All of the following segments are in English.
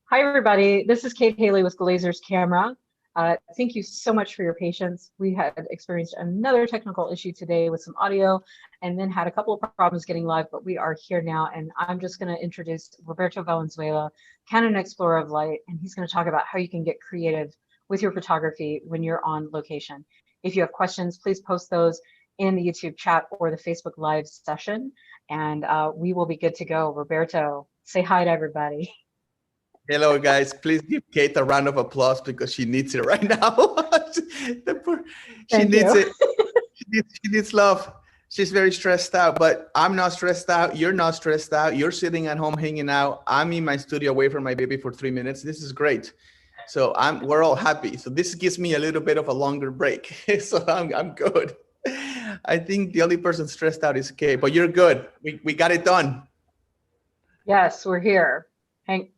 Hi, everybody. This is Kate Haley with Glazer's Camera. Thank you so much for your patience. We had experienced another technical issue today with some audio and then had a couple of problems getting live, but we are here now. And I'm just going to introduce Roberto Valenzuela, Canon Explorer of Light, and he's going to talk about how you can get creative with your photography when you're on location. If you have questions, please post those in the YouTube chat or the Facebook Live session, and we will be good to go. Roberto, say hi to everybody. Hello, guys. Please give Kate a round of applause because she needs it right now. She needs it. She needs love. She's very stressed out, but I'm not stressed out. You're not stressed out. You're sitting at home hanging out. I'm in my studio away from my baby for 3 minutes. This is great. So we're all happy. So this gives me a little bit of a longer break. So I'm good. I think the only person stressed out is Kate, but you're good. We got it done. Yes, we're here.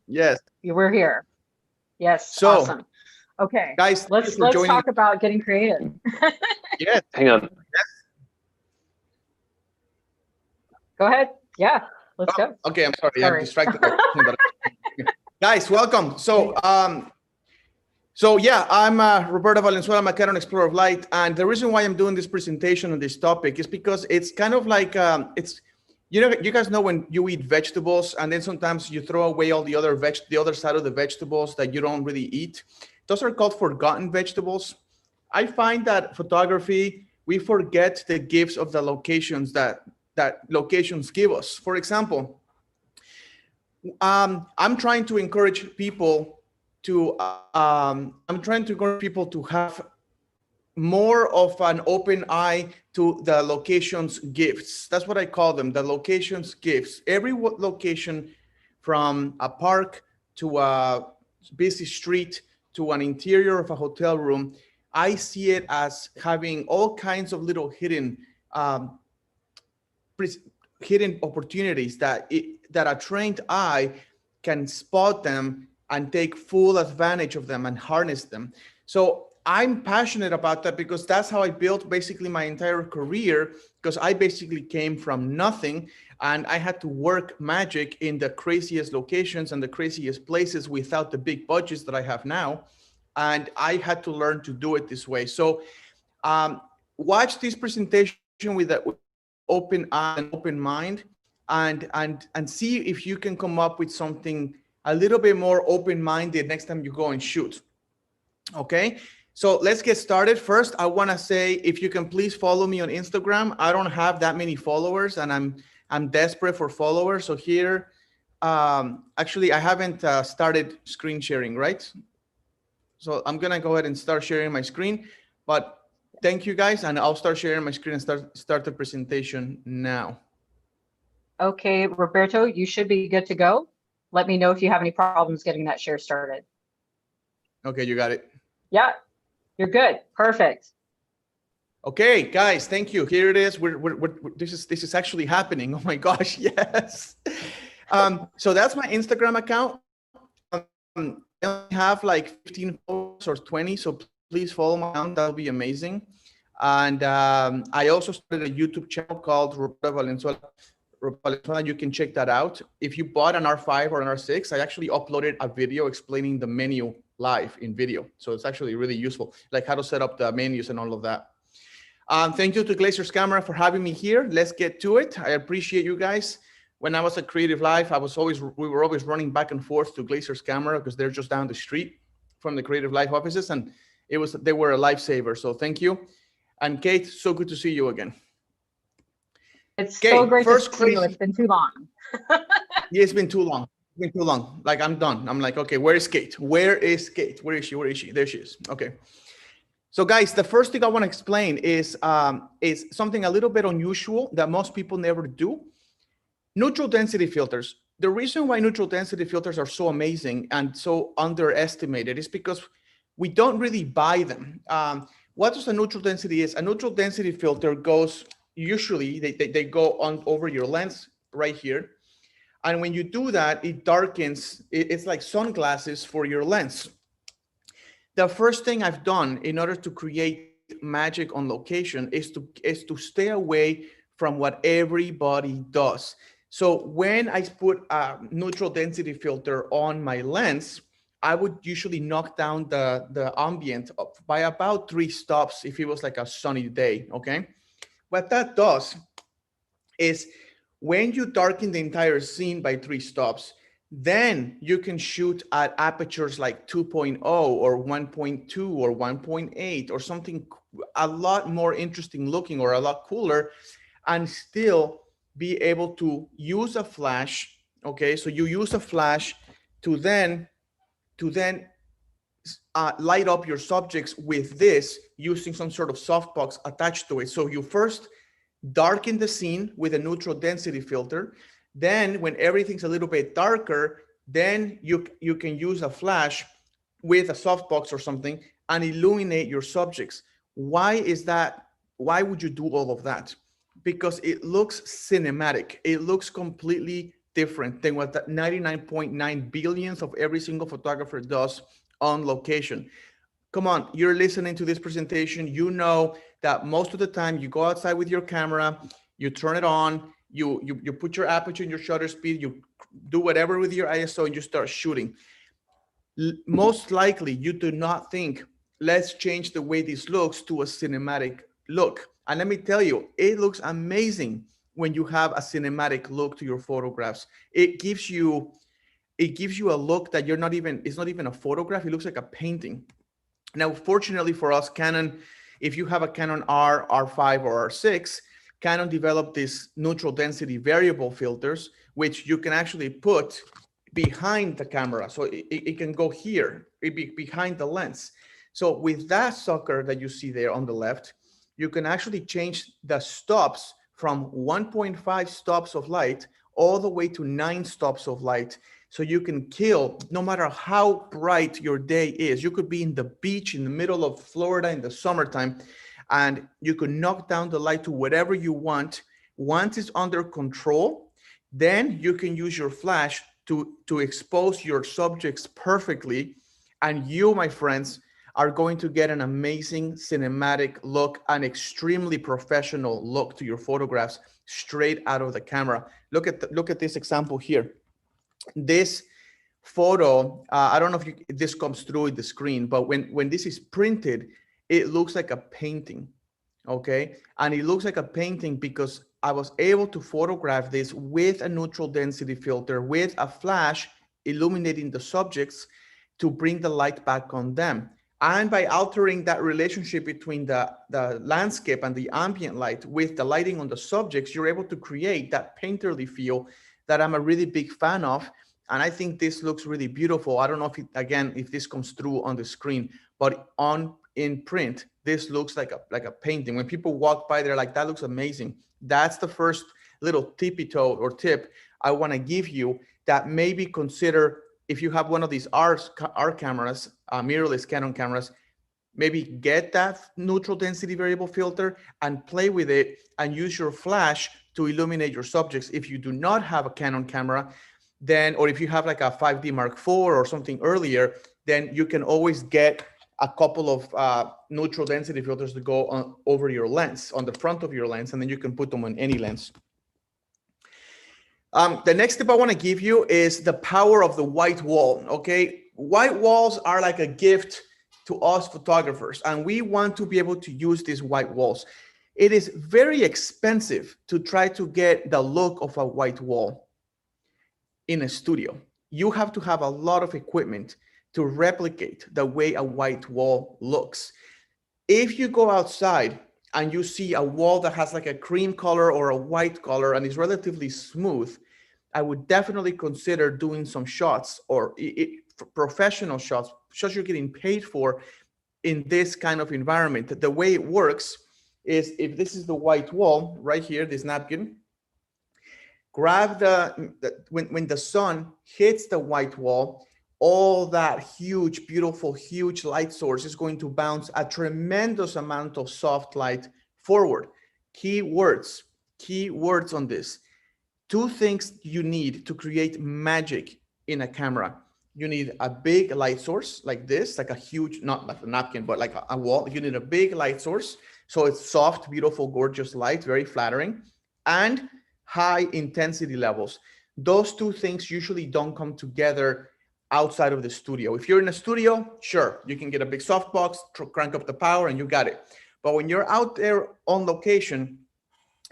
Yes. We're here. Yes. So, awesome. Okay, guys, let's talk about getting creative. Yes. Hang on. Yes. Go ahead. Yeah, let's go. Okay, I'm sorry. I'm distracted. Guys, welcome. So yeah, I'm Roberto Valenzuela. I'm a Canon Explorer of Light, and the reason why I'm doing this presentation on this topic is because it's kind of like you guys know when you eat vegetables and then sometimes you throw away all the other side of the vegetables that you don't really eat. Those are called forgotten vegetables. I find that photography, we forget the gifts of the locations that locations give us. For example, I'm trying to encourage people to have more of an open eye to the location's gifts. That's what I call them, the location's gifts. Every location, from a park to a busy street to an interior of a hotel room, I see it as having all kinds of little hidden opportunities that a trained eye can spot them and take full advantage of them and harness them. So I'm passionate about that because that's how I built basically my entire career, because I basically came from nothing and I had to work magic in the craziest locations and the craziest places without the big budgets that I have now. And I had to learn to do it this way. So watch this presentation with an open eye and open mind and see if you can come up with something a little bit more open-minded next time you go and shoot. Okay. So let's get started. First, I want to say, if you can please follow me on Instagram. I don't have that many followers and I'm desperate for followers. So here, actually, I haven't started screen sharing, right? So I'm going to go ahead and start sharing my screen, but thank you guys. And I'll start sharing my screen and start the presentation now. Okay, Roberto, you should be good to go. Let me know if you have any problems getting that share started. Okay, you got it. Yeah. You're good. Perfect. Okay, guys, thank you. Here it is. This is actually happening. Oh my gosh, yes. So that's my Instagram account. I only have like 15 followers or 20, so please follow my account. That'll be amazing. And I also started a YouTube channel called Roberto Valenzuela. You can check that out. If you bought an R5 or an R6, I actually uploaded a video explaining the menu live in video. So it's actually really useful, like how to set up the menus and all of that. Thank you to Glazer's Camera for having me here. Let's get to it. I appreciate you guys. When I was at Creative Life, we were always running back and forth to Glazer's Camera because they're just down the street from the Creative Life offices, and they were a lifesaver. So thank you. And Kate, so good to see you again. It's so great to see you. It's been too long. Yeah, it's been too long. It's been too long. Like, I'm done. I'm like, okay, where is Kate? Where is Kate? Where is she? Where is she? There she is. Okay. So guys, the first thing I want to explain is something a little bit unusual that most people never do. Neutral density filters. The reason why neutral density filters are so amazing and so underestimated is because we don't really buy them. What does a neutral density is? A neutral density filter goes, usually they go on over your lens right here. And when you do that, it darkens, it's like sunglasses for your lens. The first thing I've done in order to create magic on location is to stay away from what everybody does. So when I put a neutral density filter on my lens, I would usually knock down the ambient by about 3 stops if it was like a sunny day, okay? What that does is when you darken the entire scene by 3 stops, then you can shoot at apertures like 2.0 or 1.2 or 1.8 or something a lot more interesting looking or a lot cooler, and still be able to use a flash. Okay, so you use a flash to then light up your subjects with this using some sort of softbox attached to it. So you first darken the scene with a neutral density filter. Then when everything's a little bit darker, then you can use a flash with a softbox or something and illuminate your subjects. Why is that? Why would you do all of that? Because it looks cinematic. It looks completely different than what the 99.9 billions of every single photographer does on location. Come on, you're listening to this presentation. You know that most of the time you go outside with your camera, you turn it on, you put your aperture and your shutter speed, you do whatever with your ISO and you start shooting. Most likely you do not think, let's change the way this looks to a cinematic look. And let me tell you, it looks amazing when you have a cinematic look to your photographs. It gives you a look that it's not even a photograph. It looks like a painting. Now, fortunately for us, Canon, if you have a Canon R, R5, or R6, Canon developed these neutral density variable filters, which you can actually put behind the camera. So it can go here, behind the lens. So with that sucker that you see there on the left, you can actually change the stops from 1.5 stops of light all the way to 9 stops of light. So you can kill, no matter how bright your day is. You could be in the beach in the middle of Florida in the summertime, and you could knock down the light to whatever you want. Once it's under control, then you can use your flash to expose your subjects perfectly. And you, my friends, are going to get an amazing cinematic look, an extremely professional look to your photographs straight out of the camera. Look at this example here. This photo, I don't know if this comes through in the screen, but when this is printed, it looks like a painting, okay? And it looks like a painting because I was able to photograph this with a neutral density filter, with a flash illuminating the subjects to bring the light back on them. And by altering that relationship between the landscape and the ambient light with the lighting on the subjects, you're able to create that painterly feel that I'm a really big fan of. And I think this looks really beautiful. I don't know if this comes through on the screen, but in print, this looks like a painting. When people walk by, they're like, that looks amazing. That's the first little tippy toe or tip I want to give you, that maybe consider, if you have one of these R cameras, mirrorless Canon cameras, maybe get that neutral density variable filter and play with it and use your flash to illuminate your subjects. If you do not have a Canon camera, then, or if you have like a 5D Mark IV or something earlier, then you can always get a couple of neutral density filters to go on over your lens, on the front of your lens, and then you can put them on any lens. The next tip I want to give you is the power of the white wall, okay? White walls are like a gift to us photographers, and we want to be able to use these white walls. It is very expensive to try to get the look of a white wall in a studio. You have to have a lot of equipment to replicate the way a white wall looks. If you go outside and you see a wall that has like a cream color or a white color and is relatively smooth, I would definitely consider doing some shots or professional shots you're getting paid for in this kind of environment. The way it works is, if this is the white wall right here, this napkin, grab when the sun hits the white wall, all that huge, beautiful, huge light source is going to bounce a tremendous amount of soft light forward. Keywords on this. 2 things you need to create magic in a camera. You need a big light source like this, like a huge, not like a napkin, but like a wall. You need a big light source. So it's soft, beautiful, gorgeous light, very flattering. And high intensity levels. Those two things usually don't come together outside of the studio. If you're in a studio, sure, you can get a big softbox, crank up the power, and you got it. But when you're out there on location,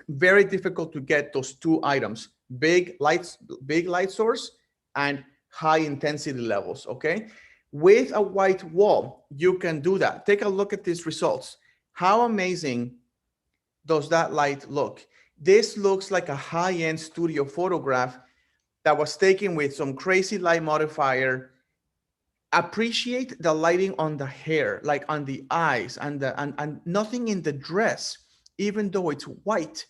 very difficult to get those two items, big light source and high intensity levels, okay? With a white wall, you can do that. Take a look at these results. How amazing does that light look? This looks like a high-end studio photograph that was taken with some crazy light modifier. Appreciate the lighting on the hair, like on the eyes, and nothing in the dress, even though it's white,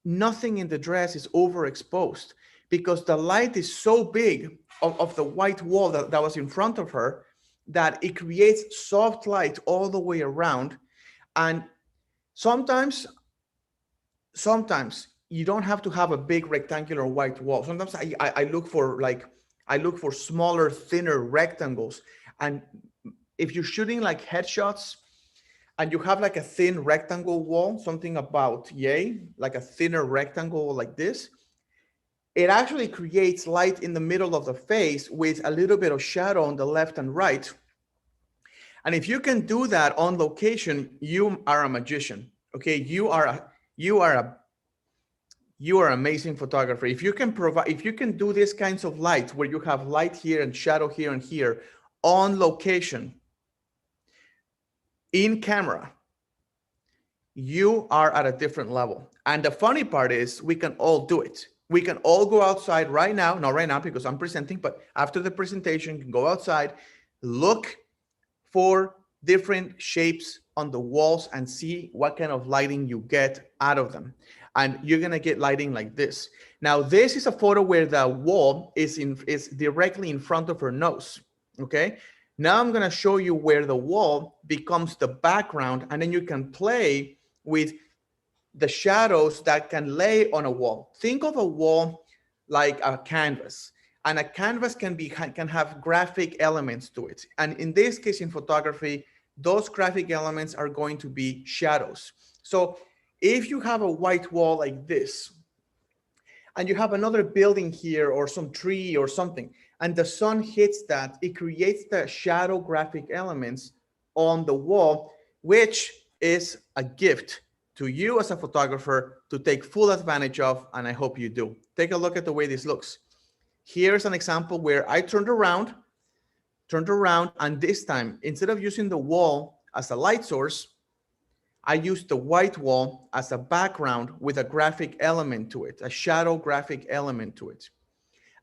nothing in the dress is overexposed because the light is so big of the white wall that was in front of her that it creates soft light all the way around. And sometimes you don't have to have a big rectangular white wall. Sometimes I look for smaller, thinner rectangles. And if you're shooting like headshots and you have like a thin rectangle wall, something about like a thinner rectangle like this, it actually creates light in the middle of the face with a little bit of shadow on the left and right. And if you can do that on location, you are a magician. Okay, you are an amazing photographer. If you can do these kinds of lights where you have light here and shadow here and here on location in camera, you are at a different level. And the funny part is we can all do it. We can all go outside right now, not right now because I'm presenting, but after the presentation, you can go outside, look for different shapes on the walls and see what kind of lighting you get out of them. And you're gonna get lighting like this. Now, this is a photo where the wall is directly in front of her nose, okay? Now I'm gonna show you where the wall becomes the background, and then you can play with the shadows that can lay on a wall. Think of a wall like a canvas. And a canvas can have graphic elements to it. And in this case, in photography, those graphic elements are going to be shadows. So if you have a white wall like this, and you have another building here or some tree or something, and the sun hits that, it creates the shadow graphic elements on the wall, which is a gift to you as a photographer to take full advantage of, and I hope you do. Take a look at the way this looks. Here's an example where I turned around, and this time, instead of using the wall as a light source, I used the white wall as a background with a graphic element to it, a shadow graphic element to it.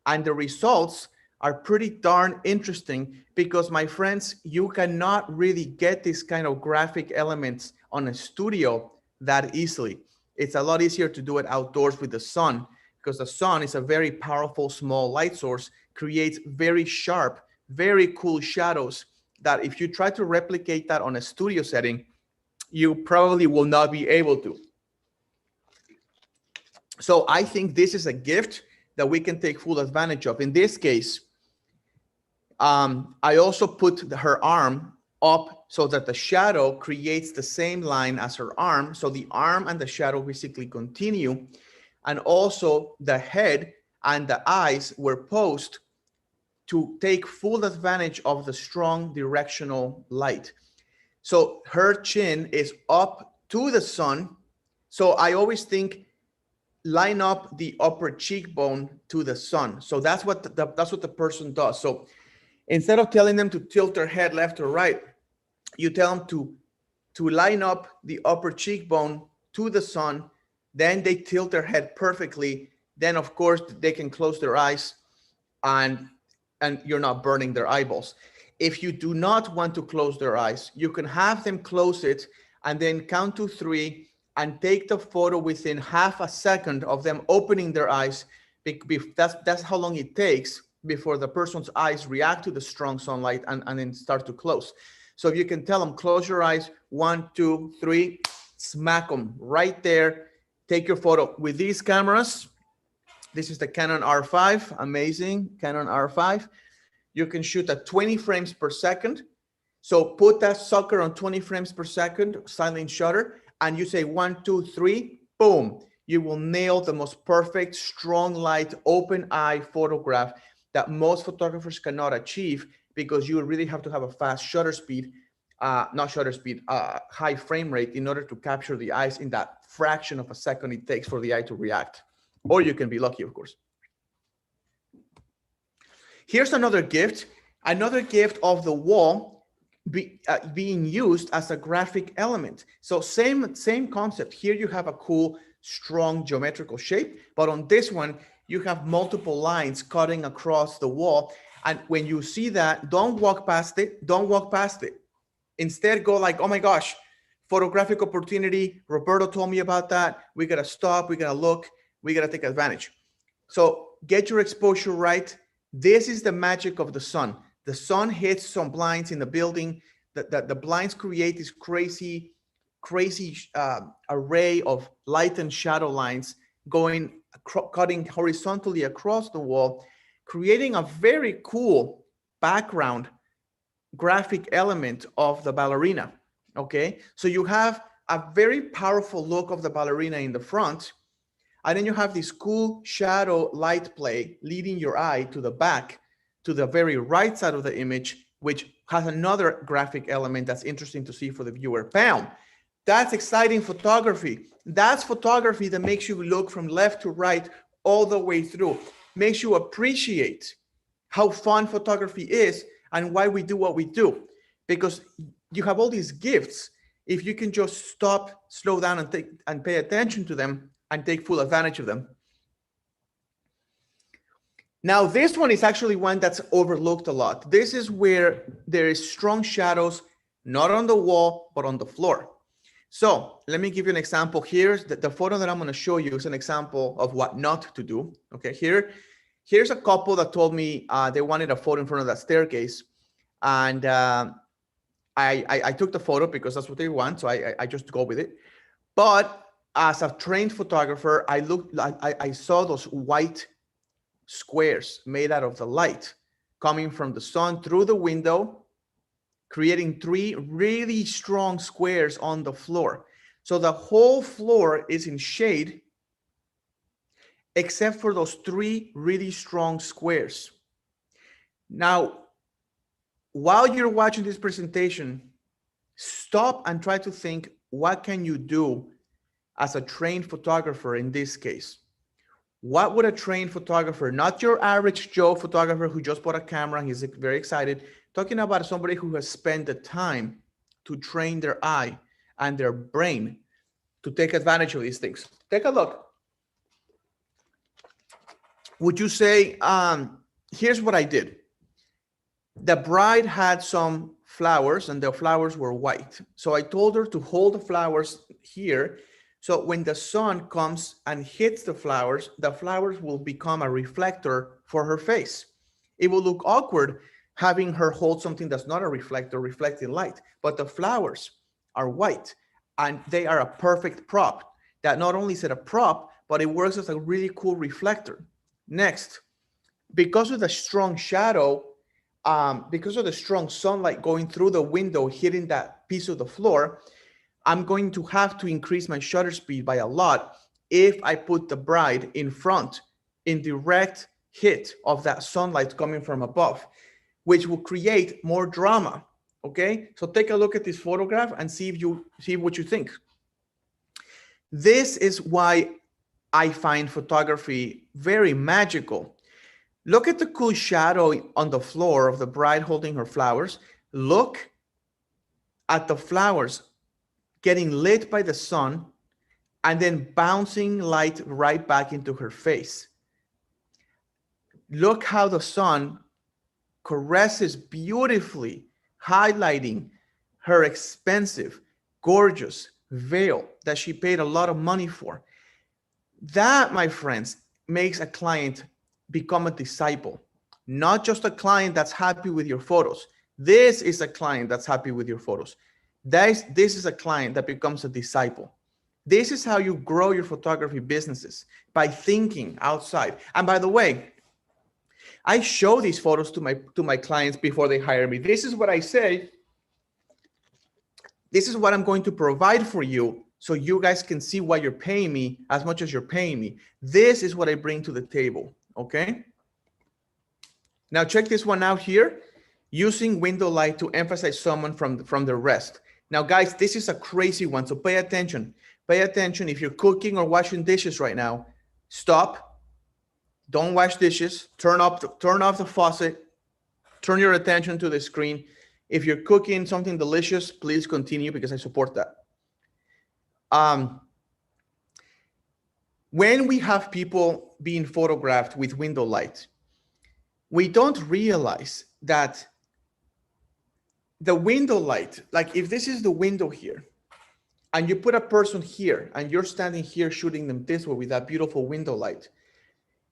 And the results are pretty darn interesting because, my friends, you cannot really get this kind of graphic elements on a studio that easily. It's a lot easier to do it outdoors with the sun, because the sun is a very powerful small light source, creates very sharp, very cool shadows that if you try to replicate that on a studio setting, you probably will not be able to. So I think this is a gift that we can take full advantage of. In this case, I also put her arm up so that the shadow creates the same line as her arm. So the arm and the shadow basically continue. And also the head and the eyes were posed to take full advantage of the strong directional light. So her chin is up to the sun. So I always think line up the upper cheekbone to the sun. So that's what the person does. So instead of telling them to tilt their head left or right, you tell them to line up the upper cheekbone to the sun. Then they tilt their head perfectly. Then, of course, they can close their eyes and you're not burning their eyeballs. If you do not want to close their eyes, you can have them close it and then count to 3 and take the photo within half a second of them opening their eyes. That's how long it takes before the person's eyes react to the strong sunlight and then start to close. So if you can tell them, close your eyes, 1, 2, 3, smack them right there. Take your photo with these cameras. This is the Canon R5, amazing Canon R5. You can shoot at 20 frames per second. So put that sucker on 20 frames per second, silent shutter, and you say 1, 2, 3, boom. you will nail the most perfect, strong light, open eye photograph that most photographers cannot achieve, because you really have to have a fast shutter speed, high frame rate in order to capture the eyes in that fraction of a second it takes for the eye to react. Or you can be lucky, of course. Here's another gift of the wall being used as a graphic element. So same concept. Here you have a cool, strong geometrical shape, but on this one, you have multiple lines cutting across the wall. And when you see that, don't walk past it. Don't walk past it. Instead, go like, oh my gosh, photographic opportunity. Roberto told me about that. We got to stop. We got to look. We got to take advantage. So get your exposure right. This is the magic of the sun. The sun hits some blinds in the building. The blinds create this crazy array of light and shadow lines cutting horizontally across the wall, creating a very cool background graphic element of the ballerina. Okay, so you have a very powerful look of the ballerina in the front, and then you have this cool shadow light play leading your eye to the back, to the very right side of the image, which has another graphic element that's interesting to see for the viewer. Bam! That's exciting photography. That's photography that makes you look from left to right all the way through, makes you appreciate how fun photography is and why we do what we do. Because you have all these gifts. If you can just stop, slow down, and pay attention to them and take full advantage of them. Now, this one is actually one that's overlooked a lot. This is where there is strong shadows, not on the wall, but on the floor. So let me give you an example. Here's the photo that I'm going to show you is an example of what not to do. Okay, here's a couple that told me they wanted a photo in front of that staircase. And I took the photo because that's what they want. So I just go with it. But as a trained photographer, I saw those white squares made out of the light coming from the sun through the window, creating 3 really strong squares on the floor. So the whole floor is in shade, except for those 3 really strong squares. Now, while you're watching this presentation, stop and try to think, what can you do as a trained photographer in this case? What would a trained photographer, not your average Joe photographer who just bought a camera and he's very excited, talking about somebody who has spent the time to train their eye and their brain to take advantage of these things. Take a look. Would you say, here's what I did. The bride had some flowers and the flowers were white. So I told her to hold the flowers here. So when the sun comes and hits the flowers will become a reflector for her face. It will look awkward having her hold something that's not a reflector, reflecting light, but the flowers are white and they are a perfect prop. That not only is it a prop, but it works as a really cool reflector. Next, because of the strong shadow, because of the strong sunlight going through the window, hitting that piece of the floor, I'm going to have to increase my shutter speed by a lot if I put the bride in front, in direct hit of that sunlight coming from above, which will create more drama. Okay, so take a look at this photograph and see what you think. This is why I find photography very magical. Look at the cool shadow on the floor of the bride holding her flowers. Look at the flowers getting lit by the sun and then bouncing light right back into her face. Look how the sun caresses beautifully, highlighting her expensive, gorgeous veil that she paid a lot of money for. That, my friends, makes a client become a disciple, not just a client that's happy with your photos. This is a client that's happy with your photos. This is a client that becomes a disciple. This is how you grow your photography businesses, by thinking outside. And by the way, I show these photos to my clients before they hire me. This is what I say. This is what I'm going to provide for you so you guys can see why you're paying me as much as you're paying me. This is what I bring to the table, okay? Now check this one out here, using window light to emphasize someone from the rest. Now guys, this is a crazy one, so pay attention. Pay attention. If you're cooking or washing dishes right now, stop, don't wash dishes, turn off the faucet, turn your attention to the screen. If you're cooking something delicious, please continue because I support that. When we have people being photographed with window light, we don't realize that the window light, like if this is the window here, and you put a person here, and you're standing here shooting them this way with that beautiful window light,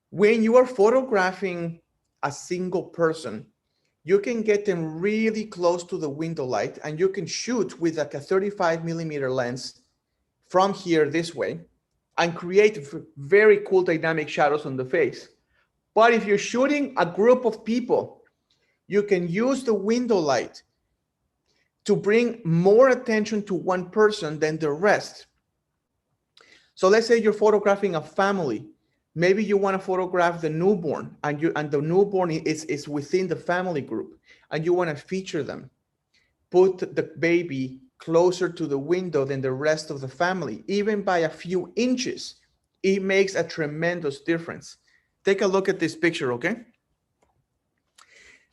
when you are photographing a single person, you can get them really close to the window light, and you can shoot with like a 35mm lens from here this way and create very cool dynamic shadows on the face. But if you're shooting a group of people, you can use the window light to bring more attention to one person than the rest. So let's say you're photographing a family. Maybe you want to photograph the newborn, and the newborn is within the family group, and you want to feature them. Put the baby closer to the window than the rest of the family, even by a few inches. It makes a tremendous difference. Take a look at this picture, okay?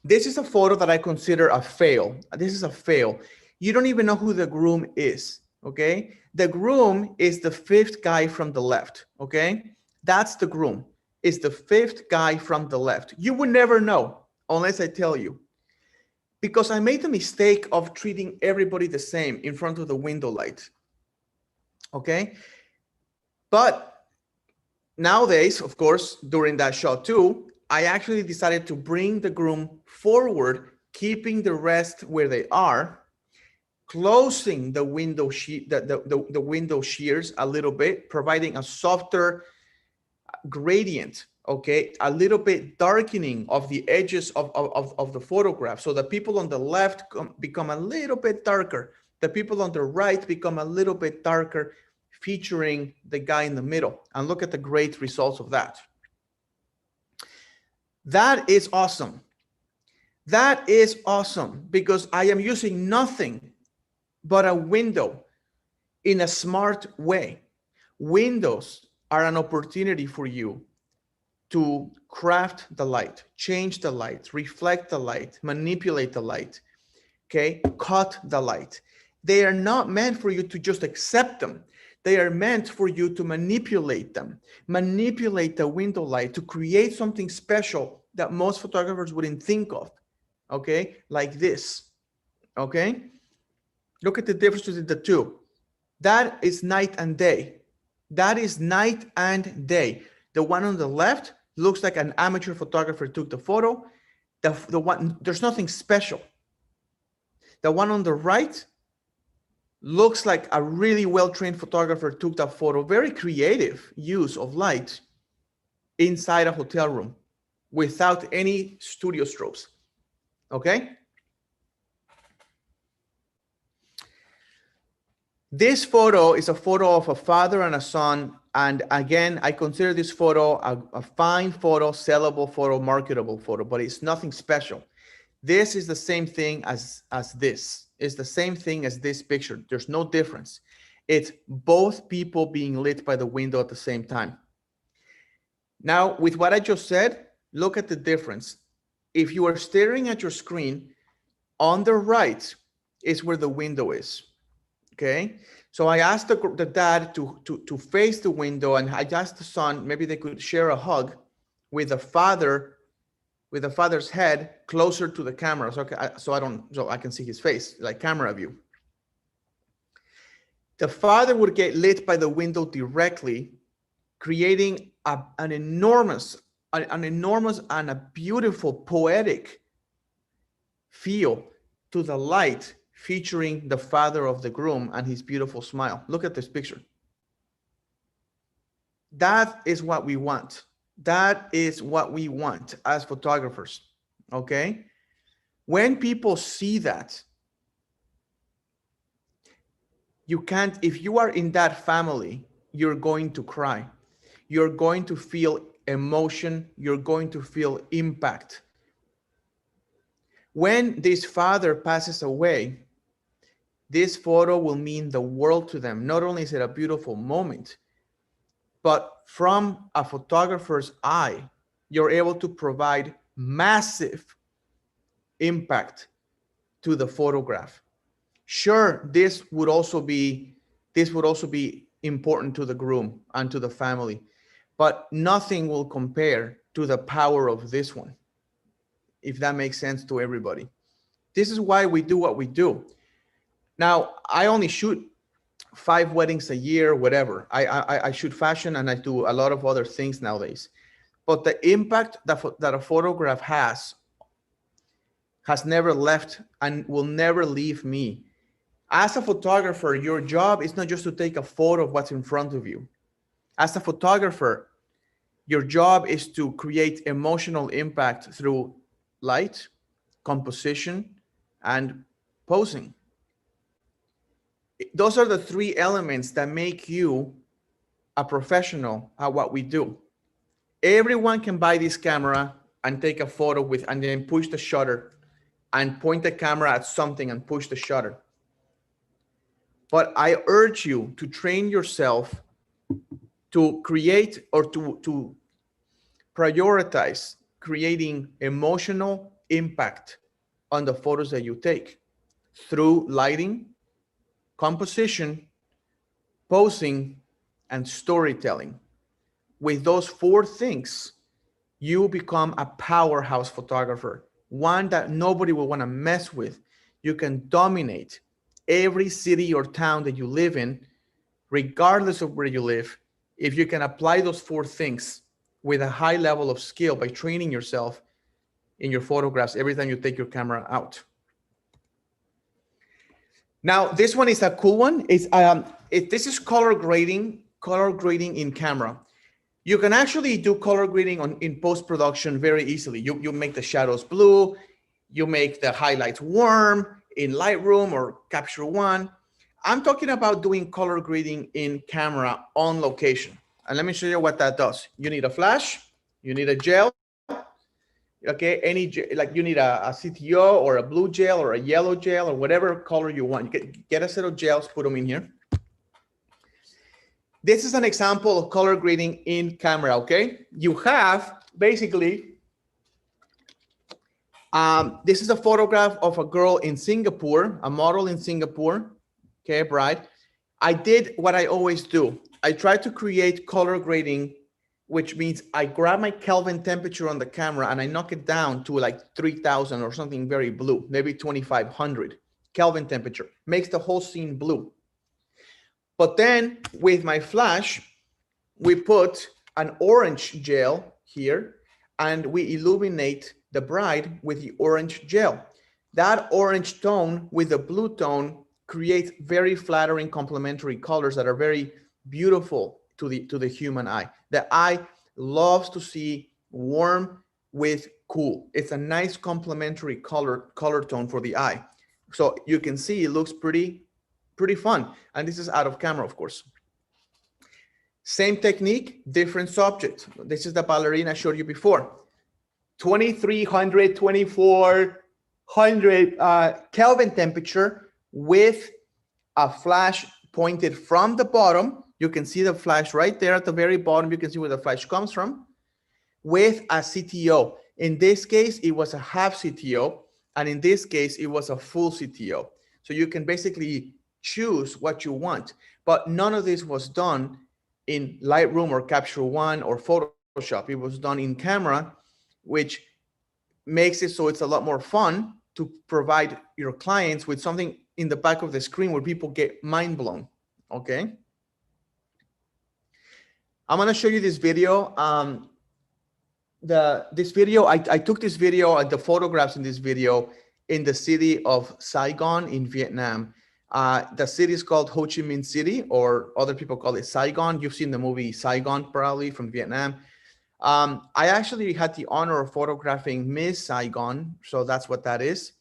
This is a photo that I consider a fail. This is a fail. You don't even know who the groom is, okay? The groom is the fifth guy from the left, okay? That's the groom. It's the fifth guy from the left. You would never know unless I tell you. Because I made the mistake of treating everybody the same in front of the window light, okay? But nowadays, of course, during that shot too, I actually decided to bring the groom forward, keeping the rest where they are, closing the window the window shears a little bit, providing a softer gradient, okay, a little bit darkening of the edges of the photograph, so the people on the left become a little bit darker, the people on the right become a little bit darker, featuring the guy in the middle. And look at the great results of that. That is awesome. That is awesome, because I am using nothing but a window in a smart way. Windows are an opportunity for you to craft the light, change the light, reflect the light, manipulate the light, okay? Cut the light. They are not meant for you to just accept them. They are meant for you to manipulate them, manipulate the window light to create something special that most photographers wouldn't think of, okay? Like this, okay? Look at the difference between the two. That is night and day. That is night and day. The one on the left looks like an amateur photographer took the photo. The one, there's nothing special. The one on the right looks like a really well-trained photographer took that photo. Very creative use of light inside a hotel room without any studio strobes, okay? This photo is a photo of a father and a son. And again, I consider this photo a fine photo, sellable photo, marketable photo, but it's nothing special. This is the same thing as this. It's the same thing as this picture. There's no difference. It's both people being lit by the window at the same time. Now, with what I just said, look at the difference. If you are staring at your screen, on the right is where the window is. Okay, so I asked the dad to face the window, and I asked the son, maybe they could share a hug with the father, with the father's head closer to the camera, so I can see his face, like camera view. The father would get lit by the window directly, creating an enormous and a beautiful poetic feel to the light, featuring the father of the groom and his beautiful smile. Look at this picture. That is what we want. That is what we want as photographers, okay? When people see that, You can't, if you are in that family, you're going to cry. You're going to feel emotion. You're going to feel impact. When this father passes away, this photo will mean the world to them. Not only is it a beautiful moment, but from a photographer's eye, you're able to provide massive impact to the photograph. Sure, this would also be important to the groom and to the family, but nothing will compare to the power of this one, if that makes sense to everybody. This is why we do what we do. Now, I only shoot 5 weddings a year, whatever. I shoot fashion and I do a lot of other things nowadays. But the impact that a photograph has never left and will never leave me. As a photographer, your job is not just to take a photo of what's in front of you. As a photographer, your job is to create emotional impact through light, composition, and posing. Those are the 3 elements that make you a professional at what we do. Everyone can buy this camera and take a photo with, and then push the shutter and point the camera at something and push the shutter. But I urge you to train yourself to create or to prioritize creating emotional impact on the photos that you take through lighting, composition, posing, and storytelling. With those 4 things, you become a powerhouse photographer, one that nobody will want to mess with. You can dominate every city or town that you live in, regardless of where you live, if you can apply those 4 things with a high level of skill by training yourself in your photographs every time you take your camera out. Now, this one is a cool one. This is color grading in camera. You can actually do color grading in post-production very easily. You make the shadows blue, you make the highlights warm in Lightroom or Capture One. I'm talking about doing color grading in camera on location. And let me show you what that does. You need a flash, you need a gel, okay, like you need a CTO or a blue gel or a yellow gel or whatever color you want. You get a set of gels, put them in here. This is an example of color grading in camera, okay? You have basically, this is a photograph of a girl in Singapore, a model in Singapore, okay, bride. I did what I always do. I try to create color grading, which means I grab my Kelvin temperature on the camera and I knock it down to like 3000 or something very blue, maybe 2500 Kelvin temperature, makes the whole scene blue. But then with my flash, we put an orange gel here and we illuminate the bride with the orange gel. That orange tone with the blue tone creates very flattering complementary colors that are very beautiful to the human eye. The eye loves to see warm with cool. It's a nice complementary color tone for the eye. So you can see it looks pretty fun. And this is out of camera, of course. Same technique, different subject. This is the ballerina I showed you before. 2300, 2400 Kelvin temperature with a flash pointed from the bottom. You can see the flash right there at the very bottom. You can see where the flash comes from with a CTO. In this case, it was a half CTO. And in this case, it was a full CTO. So you can basically choose what you want, but none of this was done in Lightroom or Capture One or Photoshop. It was done in camera, which makes it so it's a lot more fun to provide your clients with something in the back of the screen where people get mind blown. Okay. I'm going to show you this video. I took this video, the photographs in this video in the city of Saigon in Vietnam. The city is called Ho Chi Minh City, or other people call it Saigon. You've seen the movie Saigon, probably from Vietnam. I actually had the honor of photographing Miss Saigon, so that's what that is.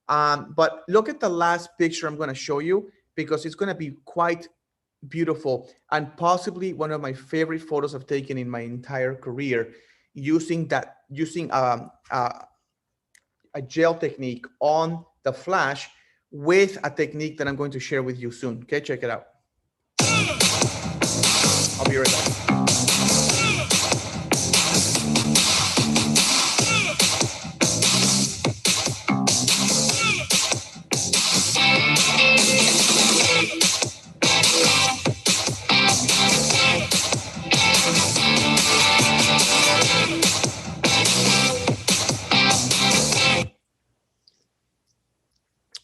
But look at the last picture I'm going to show you. because it's going to be quite beautiful and possibly one of my favorite photos I've taken in my entire career using a gel technique on the flash with a technique that I'm going to share with you soon. Okay, check it out. I'll be right back.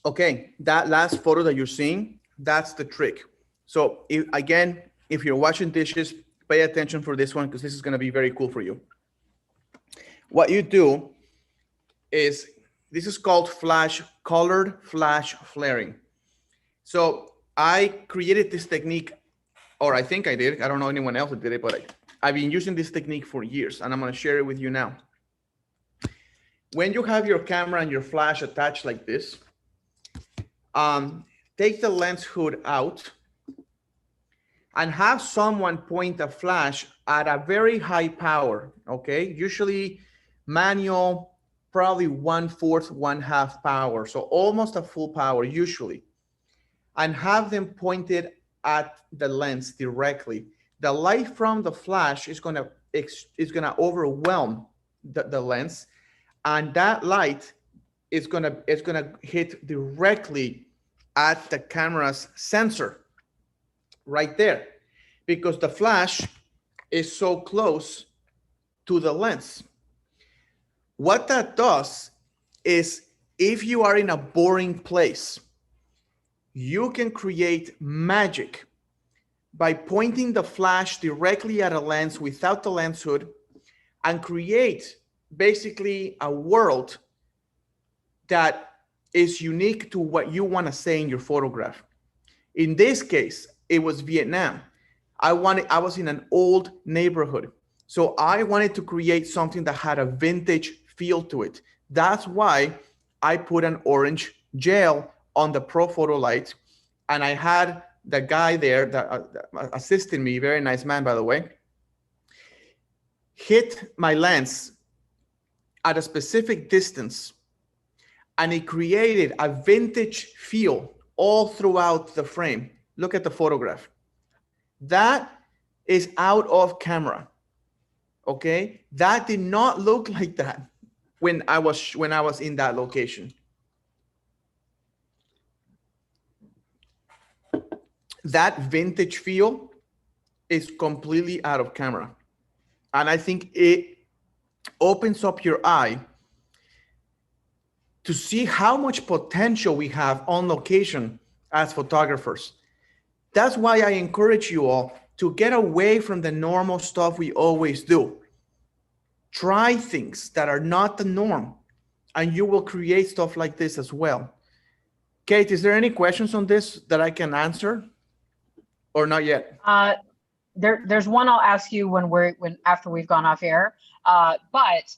Okay, that last photo that you're seeing, that's the trick. So if you're watching dishes, pay attention for this one because this is going to be very cool for you. What you do is, this is called colored flash flaring. So I created this technique, or I think I did. I don't know anyone else that did it, but I've been using this technique for years, and I'm going to share it with you now. When you have your camera and your flash attached like this, take the lens hood out and have someone point a flash at a very high power, okay? Usually manual, probably 1/4, 1/2 power. So almost a full power usually. And have them pointed at the lens directly. The light from the flash is gonna overwhelm the lens, and that light is gonna hit directly at the camera's sensor right there, because the flash is so close to the lens. What that does is, if you are in a boring place, you can create magic by pointing the flash directly at a lens without the lens hood and create basically a world that is unique to what you want to say in your photograph. In this case, it was Vietnam. I was in an old neighborhood. So I wanted to create something that had a vintage feel to it. That's why I put an orange gel on the Pro Photo Light. And I had the guy there that assisted me, very nice man, by the way, hit my lens at a specific distance. And it created a vintage feel all throughout the frame. Look at the photograph. That is out of camera, okay? That did not look like that when I was in that location. That vintage feel is completely out of camera. And I think it opens up your eye to see how much potential we have on location as photographers. That's why I encourage you all to get away from the normal stuff we always do. Try things that are not the norm, and you will create stuff like this as well. Kate, is there any questions on this that I can answer, or not yet? There's one I'll ask you after we've gone off air, but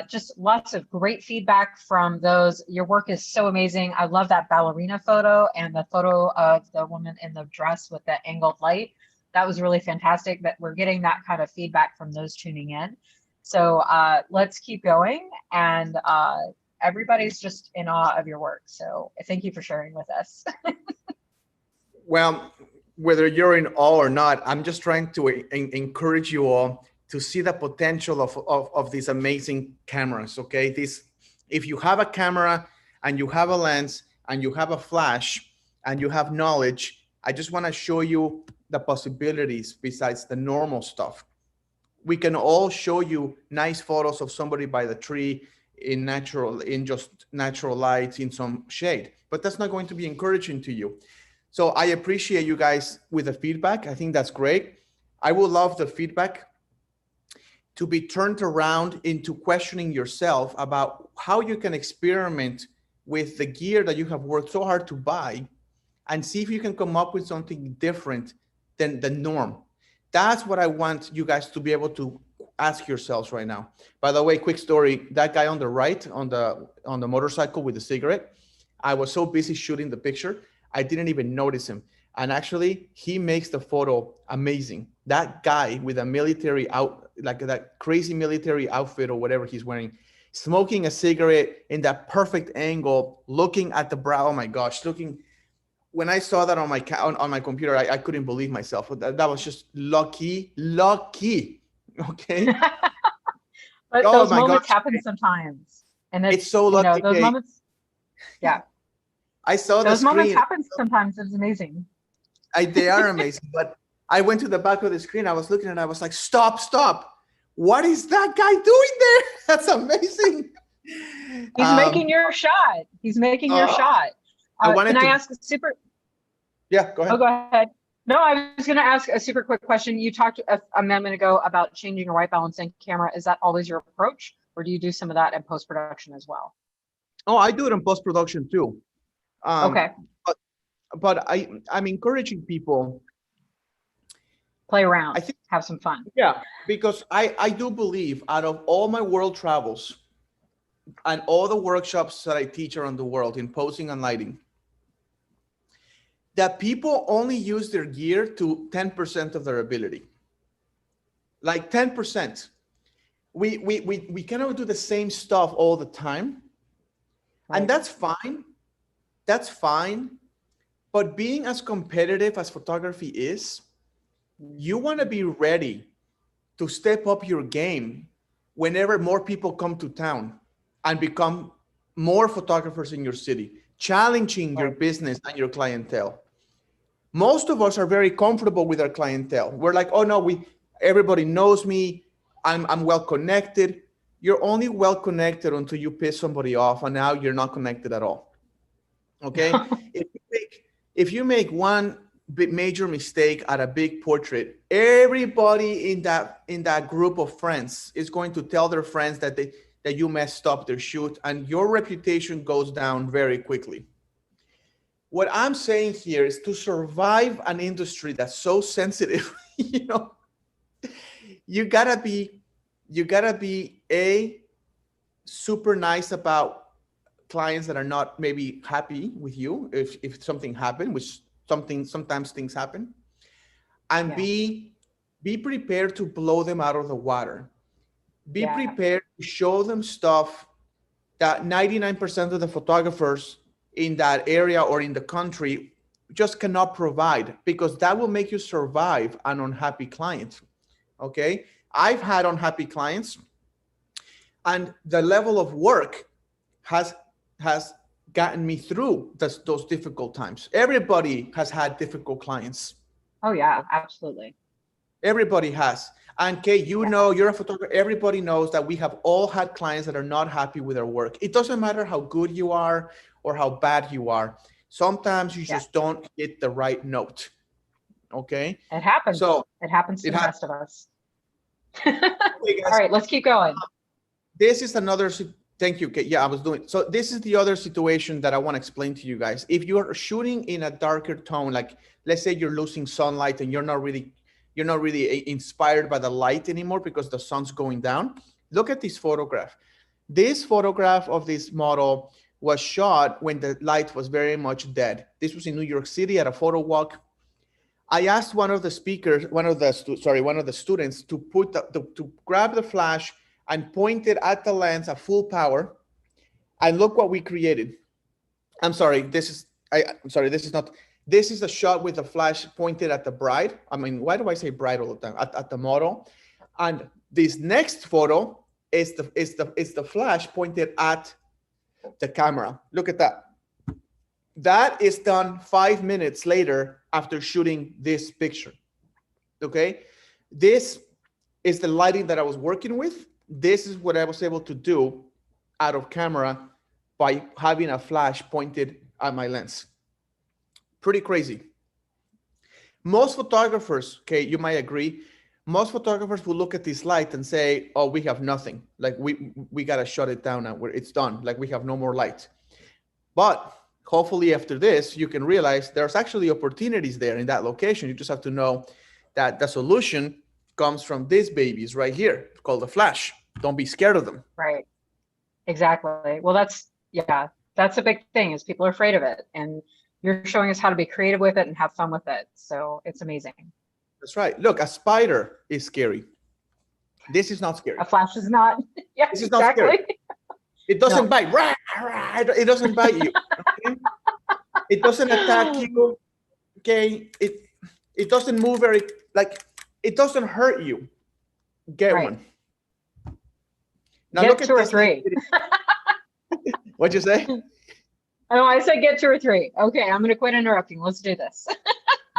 just lots of great feedback from those. Your work is so amazing. I love that ballerina photo and the photo of the woman in the dress with the angled light. That was really fantastic, that we're getting that kind of feedback from those tuning in. So let's keep going. And everybody's just in awe of your work. So thank you for sharing with us. Well, whether you're in awe or not, I'm just trying to encourage you all to see the potential of these amazing cameras, okay? If you have a camera and you have a lens and you have a flash and you have knowledge, I just wanna show you the possibilities besides the normal stuff. We can all show you nice photos of somebody by the tree in just natural light, in some shade, but that's not going to be encouraging to you. So I appreciate you guys with the feedback. I think that's great. I would love the feedback to be turned around into questioning yourself about how you can experiment with the gear that you have worked so hard to buy and see if you can come up with something different than the norm. That's what I want you guys to be able to ask yourselves right now. By the way, quick story, that guy on the right, on the motorcycle with the cigarette, I was so busy shooting the picture, I didn't even notice him. And actually, he makes the photo amazing. That guy with a military like that crazy military outfit or whatever he's wearing, smoking a cigarette in that perfect angle, looking at the brow. Oh my gosh, when I saw that on my computer, I couldn't believe myself. That was just lucky. Okay. But Oh those my moments gosh. happen sometimes. And It's so lucky. those moments, yeah, I saw the those moments screen. happen sometimes. It's amazing. They are amazing. But I went to the back of the screen. I was looking and I was like, stop. What is that guy doing there? That's amazing. He's making your shot. He's making your shot. Can I ask a super? Yeah, go ahead. Oh, go ahead. No, I was going to ask a super quick question. You talked a moment ago about changing your white balance in camera. Is that always your approach, or do you do some of that in post-production as well? Oh, I do it in post-production too. Okay. But I'm encouraging people. Play around. I think, have some fun. Yeah, because I do believe out of all my world travels and all the workshops that I teach around the world in posing and lighting, that people only use their gear to 10% of their ability. Like 10%. We cannot do the same stuff all the time. Right. And that's fine. That's fine. But being as competitive as photography is, you want to be ready to step up your game whenever more people come to town and become more photographers in your city, challenging your business and your clientele. Most of us are very comfortable with our clientele. We're like, oh no, everybody knows me. I'm well connected. You're only well connected until you piss somebody off, and now you're not connected at all. Okay. If you make one major mistake at a big portrait, everybody in that group of friends is going to tell their friends that you messed up their shoot, and your reputation goes down very quickly. What I'm saying here is, to survive an industry that's so sensitive, you gotta be super nice about clients that are not maybe happy with you if something happened, which sometimes things happen, and be prepared to blow them out of the water. Be prepared to show them stuff that 99% of the photographers in that area or in the country just cannot provide, because that will make you survive an unhappy client. Okay, I've had unhappy clients, and the level of work has gotten me through those difficult times. Everybody has had difficult clients. Oh yeah, absolutely. Everybody has. And Kate, you're a photographer. Everybody knows that we have all had clients that are not happy with their work. It doesn't matter how good you are or how bad you are. Sometimes you just don't hit the right note. Okay. It happens. So it happens to the rest of us. Okay, all right, let's keep going. This is another. Thank you, Kate. Yeah, I was doing. So this is the other situation that I want to explain to you guys. If you are shooting in a darker tone, like let's say you're losing sunlight and you're not really inspired by the light anymore because the sun's going down, look at this photograph. This photograph of this model was shot when the light was very much dead. This was in New York City at a photo walk. I asked one of the students to grab the flash and point it at the lens at full power, and look what we created. This is a shot with the flash pointed at the bride. I mean, why do I say bride all the time? At the model. And this next photo is the flash pointed at the camera. Look at that. That is done 5 minutes later after shooting this picture. Okay. This is the lighting that I was working with. This is what I was able to do out of camera by having a flash pointed at my lens. Pretty crazy. Most photographers, okay, you might agree, most photographers will look at this light and say, oh, we have nothing. Like we got to shut it down now. It's done. Like we have no more light. But hopefully after this, you can realize there's actually opportunities there in that location. You just have to know that the solution comes from these babies right here called the flash. Don't be scared of them. Right. Exactly. Well, that's a big thing, is people are afraid of it. And You're showing us how to be creative with it and have fun with it. So it's amazing. That's right. Look, a spider is scary. This is not scary. A flash is not. Yes, This is not scary. exactly. It doesn't No. bite. Rah, rah, it doesn't bite you. Okay? It doesn't attack you. Okay. It doesn't move very, like, it doesn't hurt you. Get Right. one. Now Get look at 2 or this. 3. What'd you say? Oh, I said get 2 or 3. Okay, I'm gonna quit interrupting. Let's do this.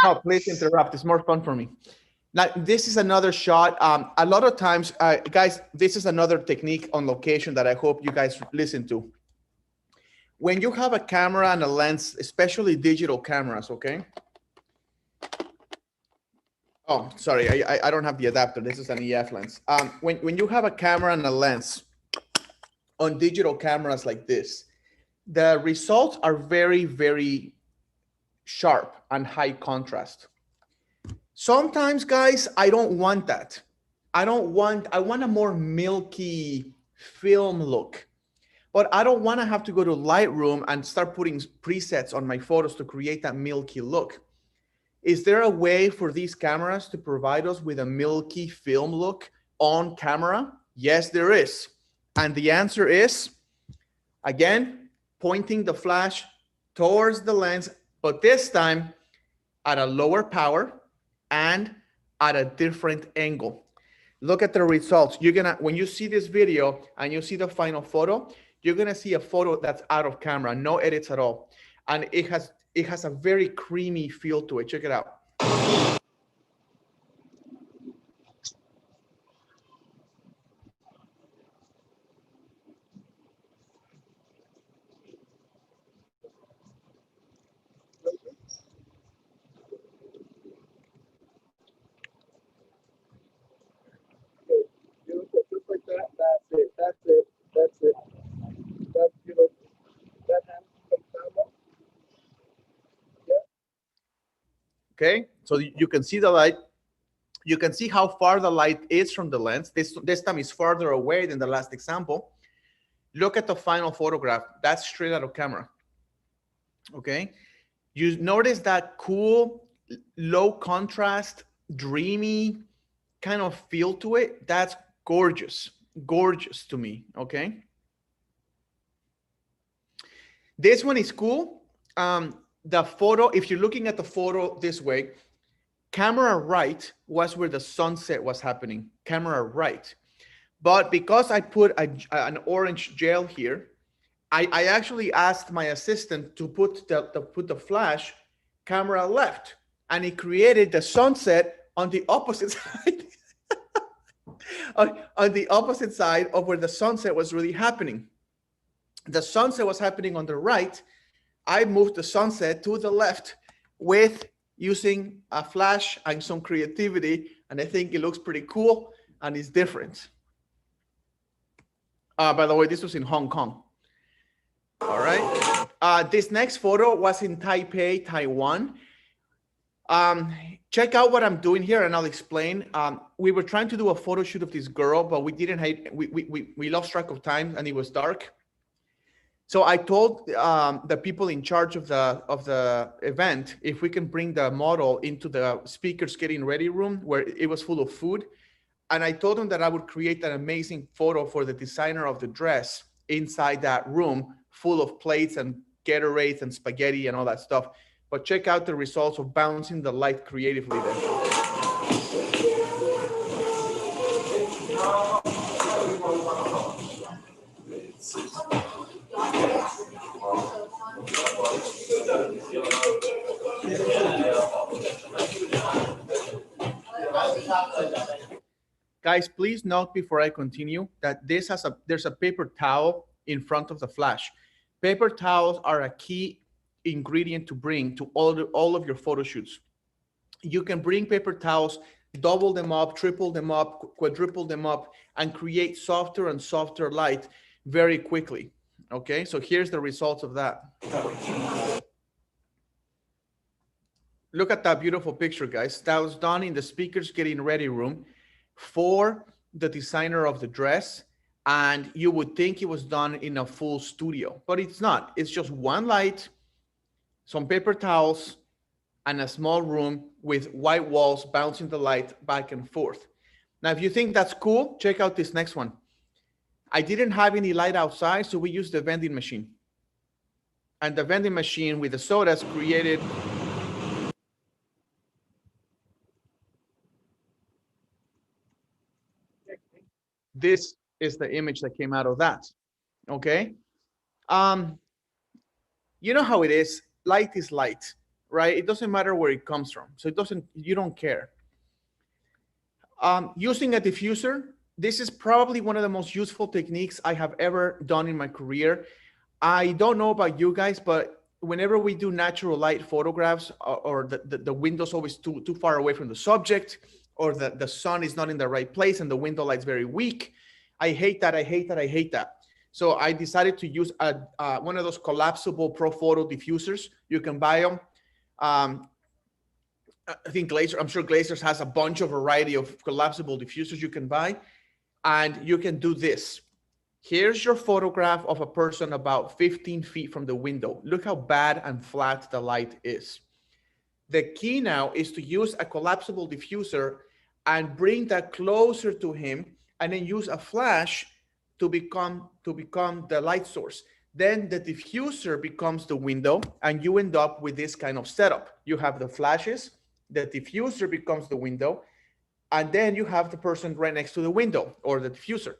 No, please interrupt. It's more fun for me. Now, this is another shot. A lot of times, guys, this is another technique on location that I hope you guys listen to. When you have a camera and a lens, especially digital cameras, okay? Oh, sorry, I don't have the adapter. This is an EF lens. When you have a camera and a lens on digital cameras like this, the results are very, very sharp and high contrast. Sometimes, guys, I don't want that. I want a more milky film look, but I don't want to have to go to Lightroom and start putting presets on my photos to create that milky look. Is there a way for these cameras to provide us with a milky film look on camera? Yes, there is. And the answer is, again, pointing the flash towards the lens, but this time at a lower power and at a different angle. Look at the results. You're gonna, when you see this video and you see the final photo, you're gonna see a photo that's out of camera, no edits at all. And it has a very creamy feel to it. Check it out. Just like that. That's it. That's it. That's it. That's, you know, that hand comes down. Yeah. Okay, so you can see the light. You can see how far the light is from the lens. This time is farther away than the last example. Look at the final photograph. That's straight out of camera. Okay, you notice that cool, low contrast, dreamy kind of feel to it. That's gorgeous, gorgeous to me. Okay, this one is cool. The photo, if you're looking at the photo this way, camera right was where the sunset was happening, camera right. But because I put an orange gel here, I actually asked my assistant to put the flash camera left, and it created the sunset on the opposite side. on the opposite side of where the sunset was really happening. The sunset was happening on the right. I moved the sunset to the left with using a flash and some creativity, and I think it looks pretty cool and it's different. By the way, this was in Hong Kong. All right. This next photo was in Taipei, Taiwan. Check out what I'm doing here and I'll explain. We were trying to do a photo shoot of this girl, but we lost track of time and it was dark. So I told the people in charge of the event if we can bring the model into the speakers getting ready room where it was full of food. And I told them that I would create an amazing photo for the designer of the dress inside that room full of plates and Gatorades and spaghetti and all that stuff. But check out the results of bouncing the light creatively there. Guys, please note before I continue that there's a paper towel in front of the flash. Paper towels are a key ingredient to bring to all of your photo shoots. You can bring paper towels, double them up, triple them up, quadruple them up, and create softer and softer light very quickly. Okay, so here's the results of that. Look at that beautiful picture, guys. That was done in the speakers getting ready room for the designer of the dress. And you would think it was done in a full studio, but it's not. It's just one light, some paper towels, and a small room with white walls bouncing the light back and forth. Now, if you think that's cool, check out this next one. I didn't have any light outside, so we used the vending machine. And the vending machine with the sodas created this is the image that came out of that. Okay. You know how it is. Light is light, right? It doesn't matter where it comes from. So you don't care. Using a diffuser, this is probably one of the most useful techniques I have ever done in my career. I don't know about you guys, but whenever we do natural light photographs, or the window's always too far away from the subject, or the sun is not in the right place and the window light's very weak, I hate that, I hate that, I hate that. So I decided to use one of those collapsible Pro Photo diffusers. You can buy them. I think Glazer, I'm sure Glazer has a bunch of variety of collapsible diffusers you can buy. And you can do this. Here's your photograph of a person about 15 feet from the window. Look how bad and flat the light is. The key now is to use a collapsible diffuser and bring that closer to him, and then use a flash to become the light source. Then the diffuser becomes the window, and you end up with this kind of setup. You have the flashes, the diffuser becomes the window, and then you have the person right next to the window or the diffuser.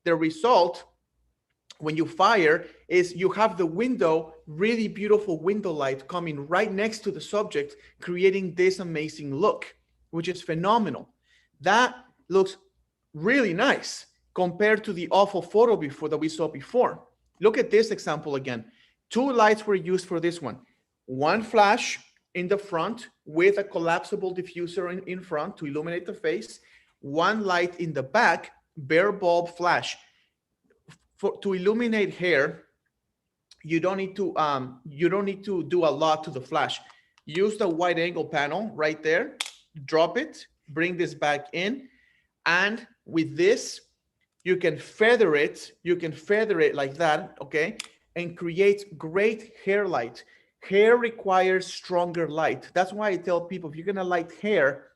The result, when you fire, is you have the window, really beautiful window light coming right next to the subject, creating this amazing look, which is phenomenal. That looks really nice compared to the awful photo that we saw before. Look at this example again. Two lights were used for this one. One flash in the front with a collapsible diffuser in front to illuminate the face. One light in the back, bare bulb flash. To illuminate hair, you don't need to do a lot to the flash. Use the wide angle panel right there, drop it, bring this back in, and with this, you can feather it like that, okay, and create great hair light. Hair requires stronger light. That's why I tell people, if you're gonna light hair,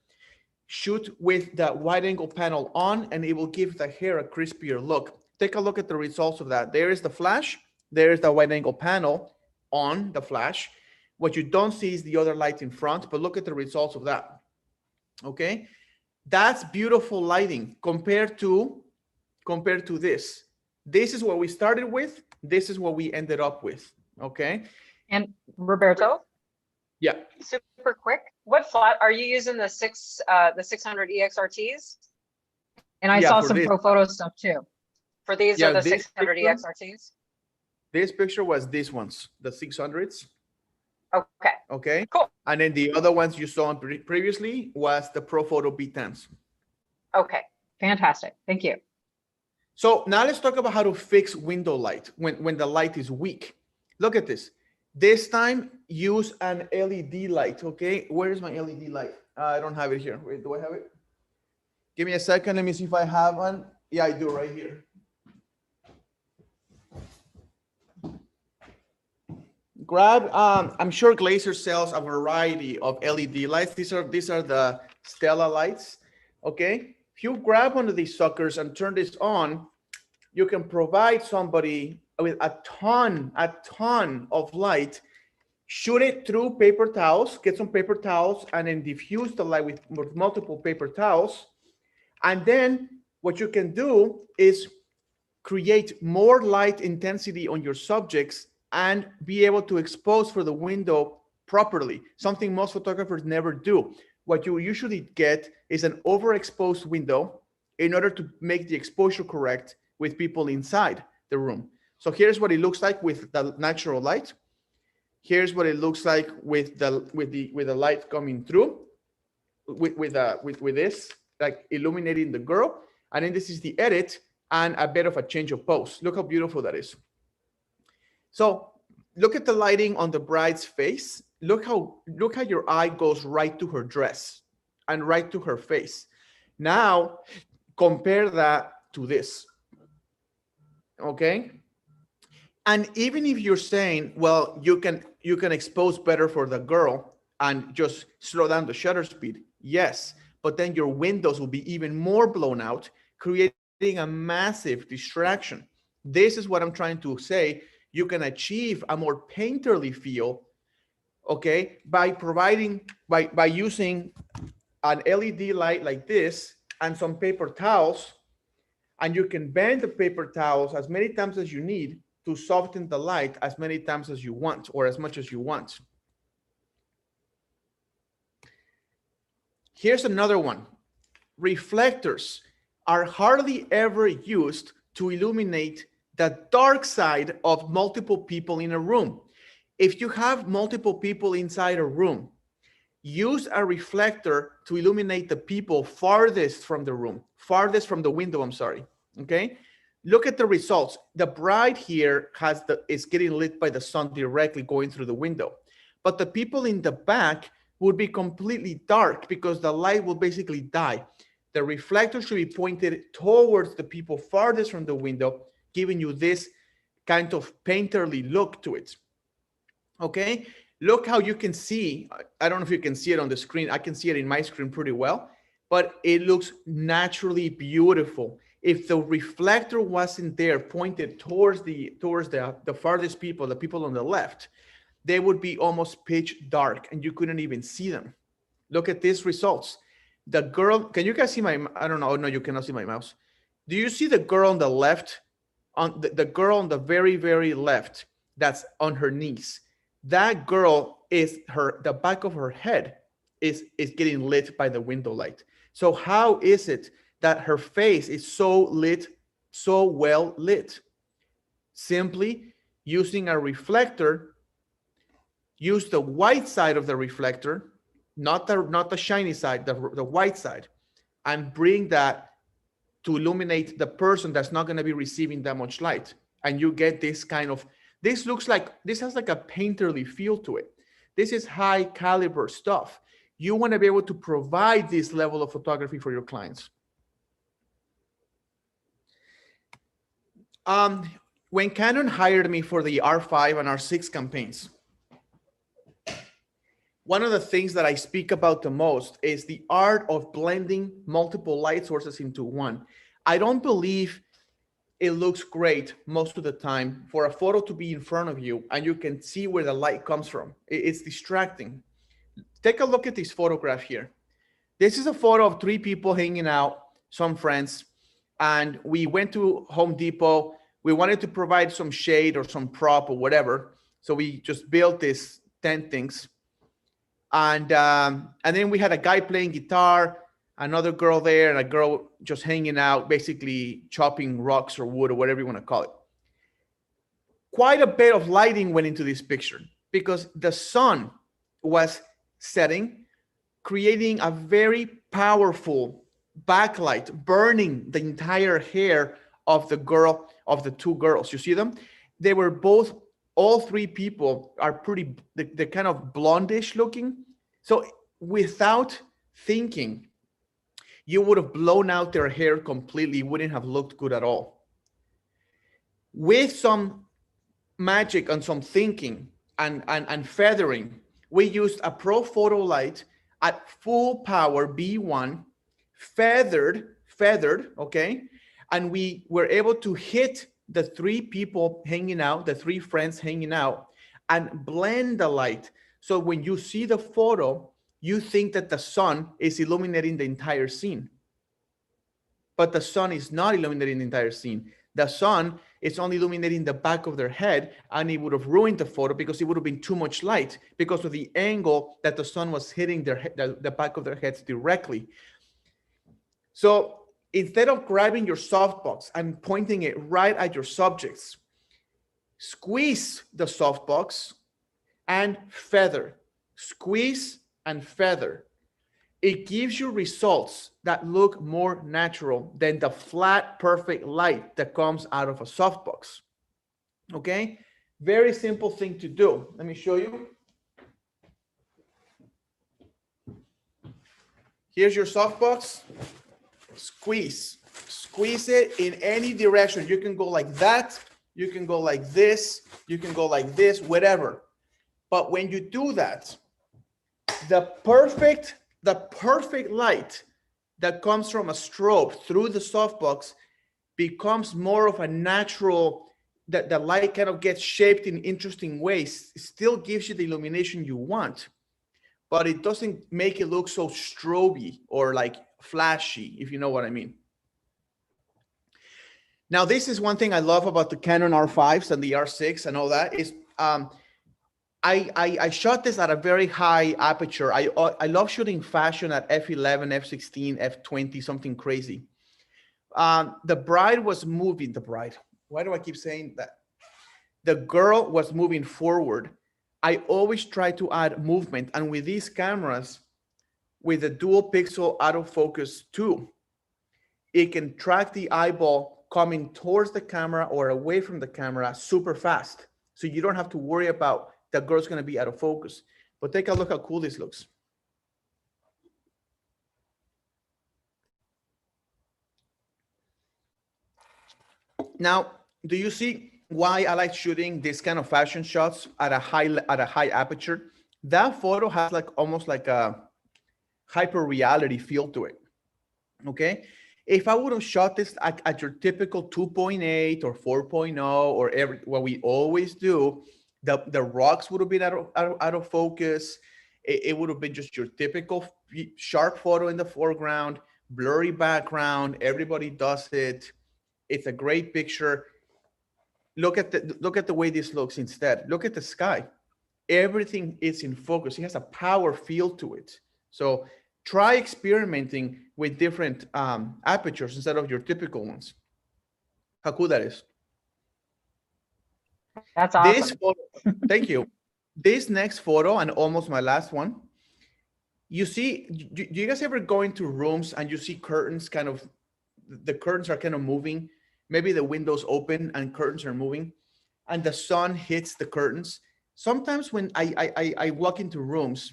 shoot with the wide angle panel on, and it will give the hair a crispier look. Take a look at the results of that. There is the flash, there is the wide angle panel on the flash. What you don't see is the other light in front, but look at the results of that, okay? That's beautiful lighting compared to this. This is what we started with. This is what we ended up with. Okay. And Roberto? Yeah. Super quick. What flat are you using? The 600 EXRTs? And I saw some this. Pro Photo stuff too. For these are the 600 EXRTs? This picture was these ones, the 600s. Okay. Okay. Cool. And then the other ones you saw previously was the Pro Photo B10s. Okay. Fantastic. Thank you. So now let's talk about how to fix window light when the light is weak. Look at this. This time, use an LED light, okay? Where is my LED light? I don't have it here. Wait, do I have it? Give me a second. Let me see if I have one. Yeah, I do right here. Grab, I'm sure Glazer sells a variety of LED lights. These are the Stella lights, okay? If you grab one of these suckers and turn this on, you can provide somebody with a ton of light. Shoot it through paper towels, get some paper towels, and then diffuse the light with multiple paper towels. And then what you can do is create more light intensity on your subjects and be able to expose for the window properly, something most photographers never do. What you usually get is an overexposed window in order to make the exposure correct with people inside the room. So here's what it looks like with the natural light. Here's what it looks like with the light coming through with this, like illuminating the girl. And then this is the edit and a bit of a change of pose. Look how beautiful that is. So look at the lighting on the bride's face. Look how your eye goes right to her dress and right to her face. Now compare that to this. Okay. And even if you're saying, well, you can expose better for the girl and just slow down the shutter speed, yes, but then your windows will be even more blown out, creating a massive distraction. This is what I'm trying to say. You can achieve a more painterly feel, okay, by using an LED light like this and some paper towels, and you can bend the paper towels as many times as you need to soften the light as many times as you want, or as much as you want. Here's another one. Reflectors are hardly ever used to illuminate the dark side of multiple people in a room. If you have multiple people inside a room, use a reflector to illuminate the people farthest from the room, farthest from the window, I'm sorry, okay? Look at the results. The bride here is getting lit by the sun directly going through the window. But the people in the back would be completely dark because the light will basically die. The reflector should be pointed towards the people farthest from the window, giving you this kind of painterly look to it. Okay, look how you can see. I don't know if you can see it on the screen. I can see it in my screen pretty well, but it looks naturally beautiful. If the reflector wasn't there pointed towards the farthest people, the people on the left, they would be almost pitch dark and you couldn't even see them. Look at these results. The girl, can you guys see my, I don't know, oh, no, you cannot see my mouse. Do you see the girl on the left? On the girl on the very, very left, that's on her knees. That girl is the back of her head is getting lit by the window light. So how is it that her face is so lit, so well lit? Simply using a reflector, use the white side of the reflector, not the shiny side, the white side, and bring that to illuminate the person that's not going to be receiving that much light. And you get this kind of, this has like a painterly feel to it. This is high caliber stuff. You want to be able to provide this level of photography for your clients. When Canon hired me for the R5 and R6 campaigns, one of the things that I speak about the most is the art of blending multiple light sources into one. I don't believe it looks great most of the time for a photo to be in front of you and you can see where the light comes from. It's distracting. Take a look at this photograph here. This is a photo of 3 people hanging out, some friends, and we went to Home Depot. We wanted to provide some shade or some prop or whatever. So we just built these tent things. And then we had a guy playing guitar, another girl there, and a girl just hanging out, basically chopping rocks or wood or whatever you want to call it. Quite a bit of lighting went into this picture because the sun was setting, creating a very powerful backlight, burning the entire hair of the girl, of the 2 girls. You see them? They were both, all 3 people are pretty, they're kind of blondish looking. So without thinking, you would have blown out their hair completely, wouldn't have looked good at all. With some magic and some thinking and feathering, we used a Pro Photo Light at full power B1, feathered, okay? And we were able to hit the 3 people hanging out, the 3 friends hanging out, and blend the light. So when you see the photo, you think that the sun is illuminating the entire scene. But the sun is not illuminating the entire scene. The sun is only illuminating the back of their head, and it would have ruined the photo because it would have been too much light because of the angle that the sun was hitting the back of their heads directly. So instead of grabbing your softbox and pointing it right at your subjects, squeeze the softbox and feather. Squeeze and feather. It gives you results that look more natural than the flat, perfect light that comes out of a softbox. Okay? Very simple thing to do. Let me show you. Here's your softbox. Squeeze. Squeeze it in any direction. You can go like that, You can go like this, you can go like this, whatever. But when you do that, the perfect light that comes from a strobe through the softbox becomes more of a natural, that the light kind of gets shaped in interesting ways. It still gives you the illumination you want, but it doesn't make it look so stroby or like flashy, if you know what I mean. Now, this is one thing I love about the Canon R5s and the R6 and all that is I shot this at a very high aperture. I love shooting fashion at f11, f16, f20, something crazy. The bride was moving, the bride. Why do I keep saying that? The girl was moving forward. I always try to add movement. And with these cameras, with the dual pixel autofocus 2, it can track the eyeball coming towards the camera or away from the camera super fast. So you don't have to worry about the girl's gonna be out of focus. But take a look how cool this looks. Now, do you see why I like shooting this kind of fashion shots at a high aperture? That photo has like almost like a hyper reality feel to it. Okay, if I would have shot this at your typical 2.8 or 4.0 or what we always do, the rocks would have been out of focus. It would have been just your typical sharp photo in the foreground, blurry background. Everybody does it. It's a great picture. Look at the way this looks instead. Look at the sky. Everything is in focus. It has a power feel to it. So try experimenting with different apertures instead of your typical ones. How cool that is. That's awesome. This photo, thank you. This next photo, and almost my last one, you see, do you guys ever go into rooms and you see curtains kind of, the curtains are kind of moving? Maybe the windows open and curtains are moving and the sun hits the curtains. Sometimes when I walk into rooms,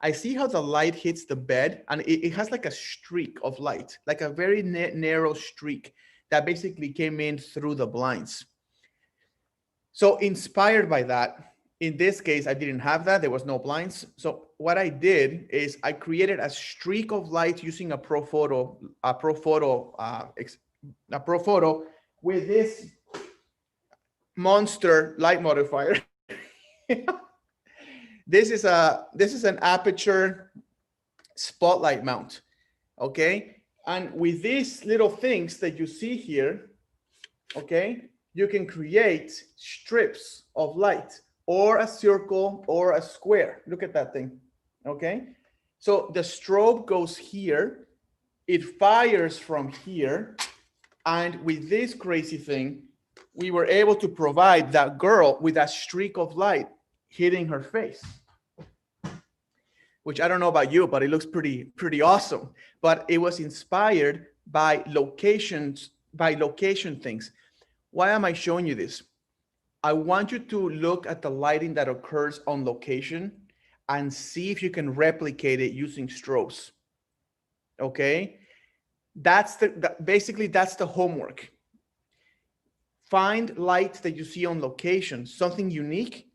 I see how the light hits the bed and it has like a streak of light, like a very narrow streak that basically came in through the blinds. So inspired by that, in this case, I didn't have that. There was no blinds. So what I did is I created a streak of light using a Pro Photo with this monster light modifier. This is an aperture spotlight mount, okay? And with these little things that you see here, okay, you can create strips of light or a circle or a square. Look at that thing, okay? So the strobe goes here, it fires from here, and with this crazy thing, we were able to provide that girl with a streak of light hitting her face, which I don't know about you, but it looks pretty awesome. But it was inspired by location things. Why am I showing you this? I want you to look at the lighting that occurs on location and see if you can replicate it using strobes. Okay, basically that's the homework. Find light that you see on location, something unique,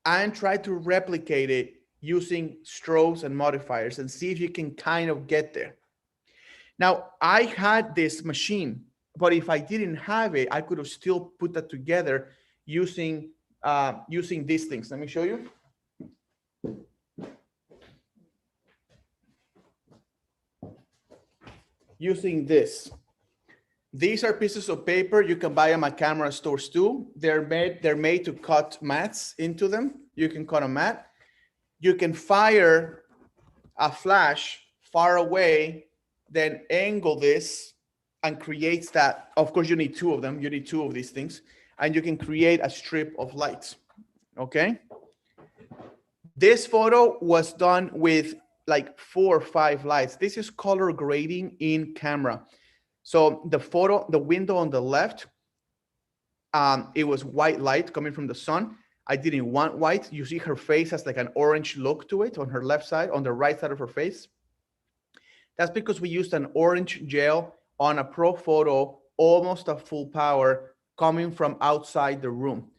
and try to replicate it using strobes and modifiers and see if you can kind of get there. Now, I had this machine, but if I didn't have it, I could have still put that together using these things. Let me show you. Using this. These are pieces of paper. You can buy them at camera stores too. They're made to cut mats into them. You can cut a mat. You can fire a flash far away, then angle this and creates that. Of course, you need two of them. You need two of these things. And you can create a strip of light, okay? This photo was done with like 4 or 5 lights. This is color grading in camera. So the window on the left, it was white light coming from the sun. I didn't want white. You see her face has like an orange look to it on her left side, on the right side of her face. That's because we used an orange gel on a Pro Photo, almost a full power coming from outside the room.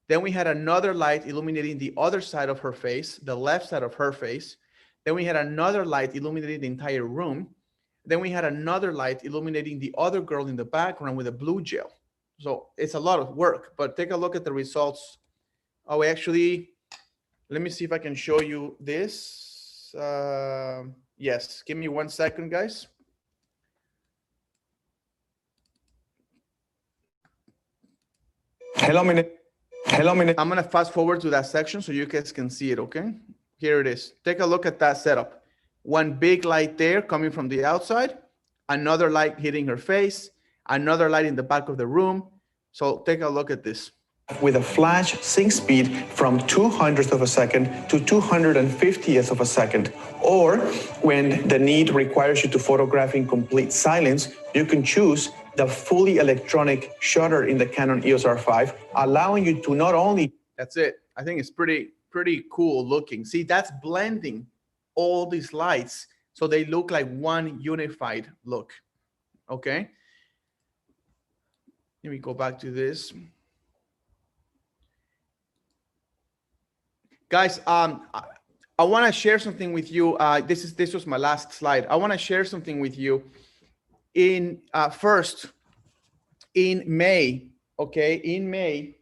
Then we had another light illuminating the other side of her face, the left side of her face. Then we had another light illuminating the entire room. Then we had another light illuminating the other girl in the background with a blue gel. So it's a lot of work, but take a look at the results. Oh, actually, let me see if I can show you this. Yes, give me 1 second, guys. Hello, minute. I'm gonna fast forward to that section so you guys can see it, okay? Here it is. Take a look at that setup. One big light there coming from the outside, another light hitting her face, another light in the back of the room. So take a look at this. With a flash sync speed from 200th of a second to 250th of a second. Or when the need requires you to photograph in complete silence, you can choose the fully electronic shutter in the Canon EOS R5, allowing you to not only... That's it. I think it's pretty cool looking. See, that's blending all these lights so they look like one unified look, okay? Let me go back to this. Guys, I want to share something with you. This was my last slide. I want to share something with you. In May, okay, in May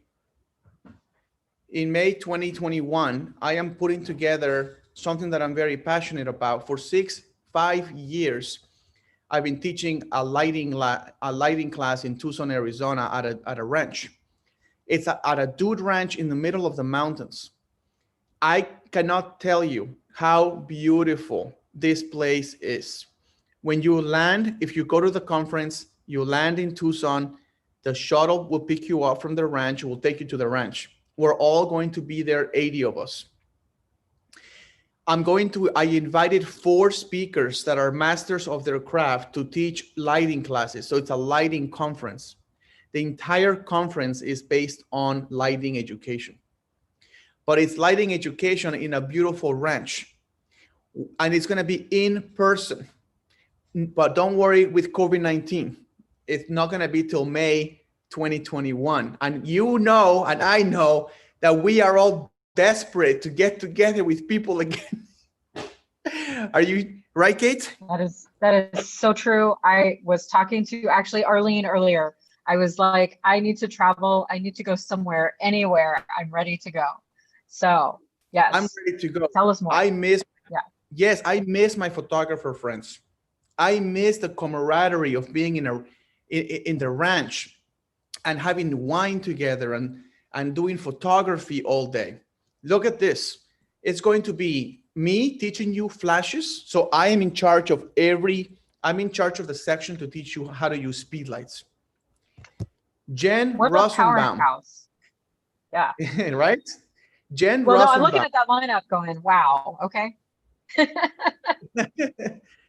2021, I am putting together something that I'm very passionate about. For 5 years, I've been teaching a lighting class in Tucson, Arizona at a ranch. It's at a dude ranch in the middle of the mountains. I cannot tell you how beautiful this place is. When you land, if you go to the conference, you land in Tucson, the shuttle will pick you up from the ranch, will take you to the ranch. We're all going to be there, 80 of us. I invited 4 speakers that are masters of their craft to teach lighting classes. So it's a lighting conference. The entire conference is based on lighting education. But it's lighting education in a beautiful ranch. And it's going to be in person. But don't worry with COVID-19. It's not going to be till May 2021. And you know, and I know that we are all desperate to get together with people again. Are you right, Kate? That is so true. I was talking to actually Arlene earlier. I was like, I need to travel. I need to go somewhere, anywhere. I'm ready to go. So yes, I'm ready to go. Tell us more. Yes, I miss my photographer friends. I miss the camaraderie of being in the ranch and having wine together and doing photography all day. Look at this. It's going to be me teaching you flashes. So I am in charge of I'm in charge of the section to teach you how to use speed lights. Jen Rosenbaum. Yeah. Right? Jen Well, Rosenbaum. no, I'm looking at that lineup going, wow, okay.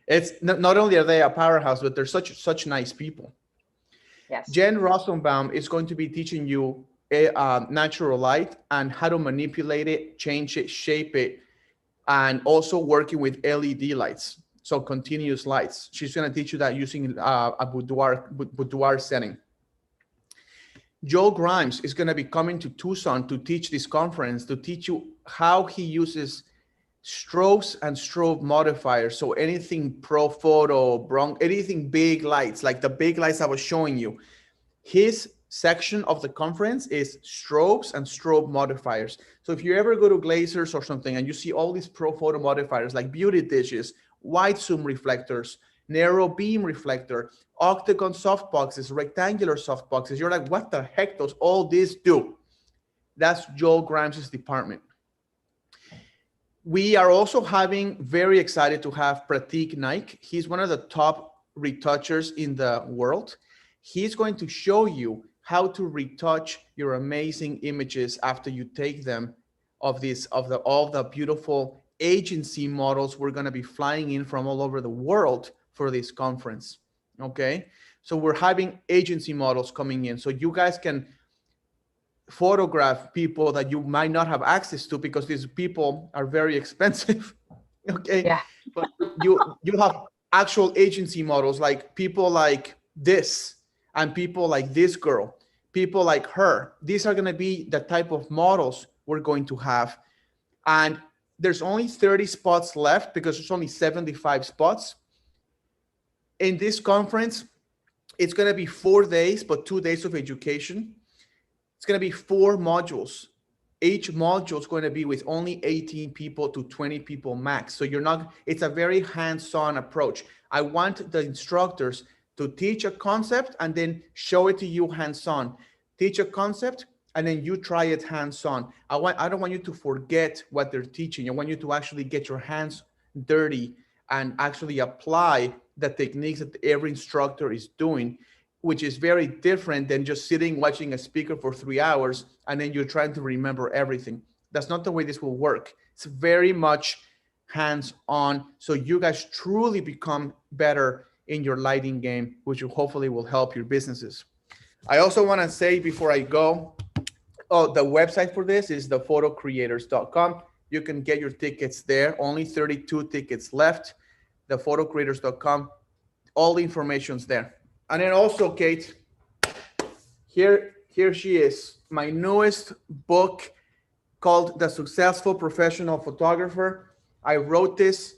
It's not only are they a powerhouse, but they're such nice people. Yes. Jen Rosenbaum is going to be teaching you natural light and how to manipulate it, change it, shape it, and also working with LED lights, so continuous lights. She's going to teach you that using a boudoir setting. Joe Grimes is going to be coming to Tucson to teach this conference, to teach you how he uses strobes and strobe modifiers. So anything pro photo, anything big lights, like the big lights I was showing you. His section of the conference is strobes and strobe modifiers. So if you ever go to Glazer's or something and you see all these pro photo modifiers like beauty dishes, wide zoom reflectors, narrow beam reflector, octagon softboxes, rectangular softboxes, you're like, what the heck does all this do? That's Joel Grimes' department. We are also very excited to have Pratik Naik. He's one of the top retouchers in the world. He's going to show you how to retouch your amazing images after you take them of all the beautiful agency models we're going to be flying in from all over the world for this conference. Okay, so we're having agency models coming in, so you guys can photograph people that you might not have access to because these people are very expensive. Okay, yeah. But you have actual agency models, like people like this and people like this girl, people like her. These are going to be the type of models we're going to have. And there's only 30 spots left because there's only 75 spots. In this conference, it's going to be 4 days, but 2 days of education. It's going to be 4 modules. Each module is going to be with only 18 people to 20 people max. So it's a very hands-on approach. I want the instructors to teach a concept and then show it to you hands-on. Teach a concept and then you try it hands-on. I don't want you to forget what they're teaching. I want you to actually get your hands dirty and actually apply the techniques that every instructor is doing, which is very different than just sitting watching a speaker for 3 hours and then you're trying to remember everything. That's not the way this will work. It's very much hands-on, so you guys truly become better in your lighting game, which hopefully will help your businesses. I also want to say before I go, the website for this is thephotocreators.com. You can get your tickets there. Only 32 tickets left. Thephotocreators.com. All the information's there. And then also, Kate, here she is, my newest book called The Successful Professional Photographer. I wrote this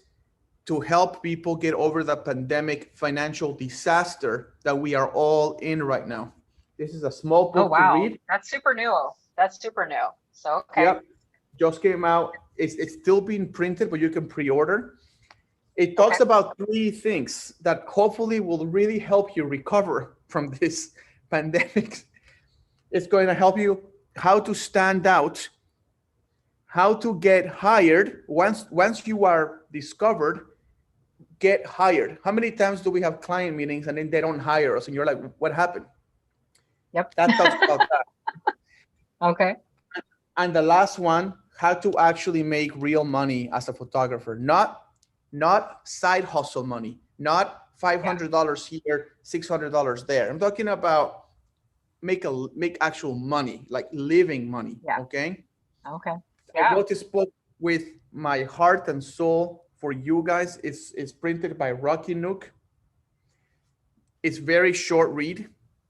to help people get over the pandemic financial disaster that we are all in right now. This is a small book to read. That's super new. That's super new. So, okay. Yep, just came out. It's still being printed, but you can pre-order. It talks about 3 things that hopefully will really help you recover from this pandemic. It's going to help you how to stand out, how to get hired. Once you are discovered, get hired. How many times do we have client meetings and then they don't hire us? And you're like, what happened? Yep. That talks about that. Okay. And the last one, how to actually make real money as a photographer, not side hustle money, not $500 here, $600 there. I'm talking about make actual money, like living money. Yeah. Okay. Okay. I wrote this book with my heart and soul for you guys. It's printed by Rocky Nook. It's very short read.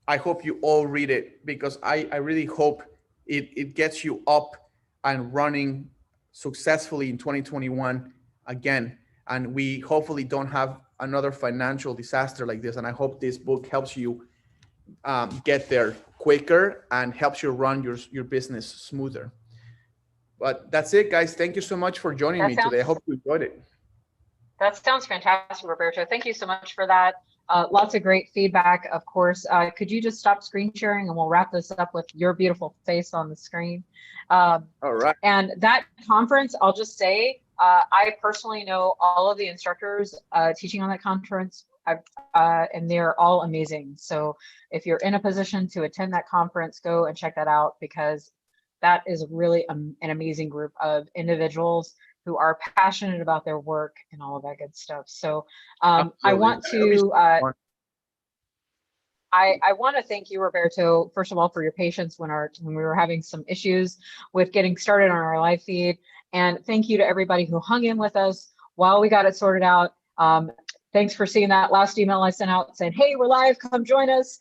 I hope you all read it because I really hope it gets you up and running successfully in 2021 again. And we hopefully don't have another financial disaster like this. And I hope this book helps you get there quicker and helps you run your business smoother. But that's it, guys. Thank you so much for joining me today. I hope you enjoyed it. That sounds fantastic, Roberto. Thank you so much for that. Lots of great feedback, of course. Could you just stop screen sharing and we'll wrap this up with your beautiful face on the screen. All right. And that conference, I'll just say, I personally know all of the instructors teaching on that conference, and they're all amazing. So if you're in a position to attend that conference, go and check that out because that is really an amazing group of individuals who are passionate about their work and all of that good stuff. So I want to thank you, Roberto, first of all, for your patience when we were having some issues with getting started on our live feed. And thank you to everybody who hung in with us while we got it sorted out. Thanks for seeing that last email I sent out saying, hey, we're live, come join us.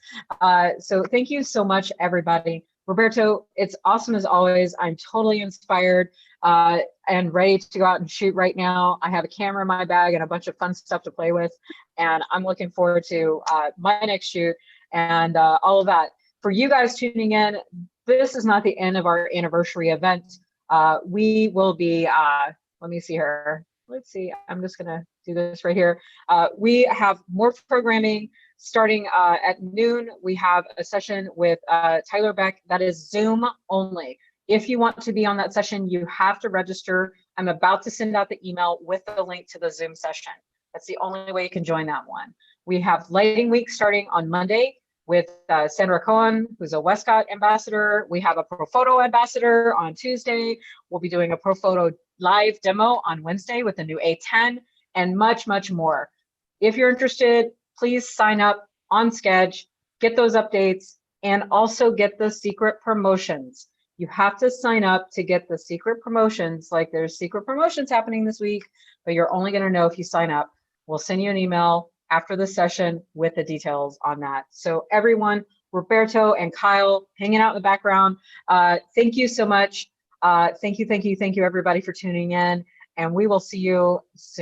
So thank you so much, everybody. Roberto, it's awesome as always. I'm totally inspired and ready to go out and shoot right now. I have a camera in my bag and a bunch of fun stuff to play with. And I'm looking forward to my next shoot and all of that. For you guys tuning in, this is not the end of our anniversary event. We will be, let me see here. Let's see, I'm just gonna do this right here. We have more programming starting at noon. We have a session with Tyler Beck that is Zoom only. If you want to be on that session, you have to register. I'm about to send out the email with the link to the Zoom session. That's the only way you can join that one. We have Lighting Week starting on Monday with Sandra Cohen, who's a Westcott ambassador. We have a ProPhoto ambassador on Tuesday. We'll be doing a ProPhoto live demo on Wednesday with the new A10 and much, much more. If you're interested, please sign up on Sketch, get those updates, and also get the secret promotions. You have to sign up to get the secret promotions. Like there's secret promotions happening this week, but you're only gonna know if you sign up. We'll send you an email after the session with the details on that. So everyone, Roberto and Kyle hanging out in the background. Thank you so much. Thank you, everybody, for tuning in, and we will see you soon.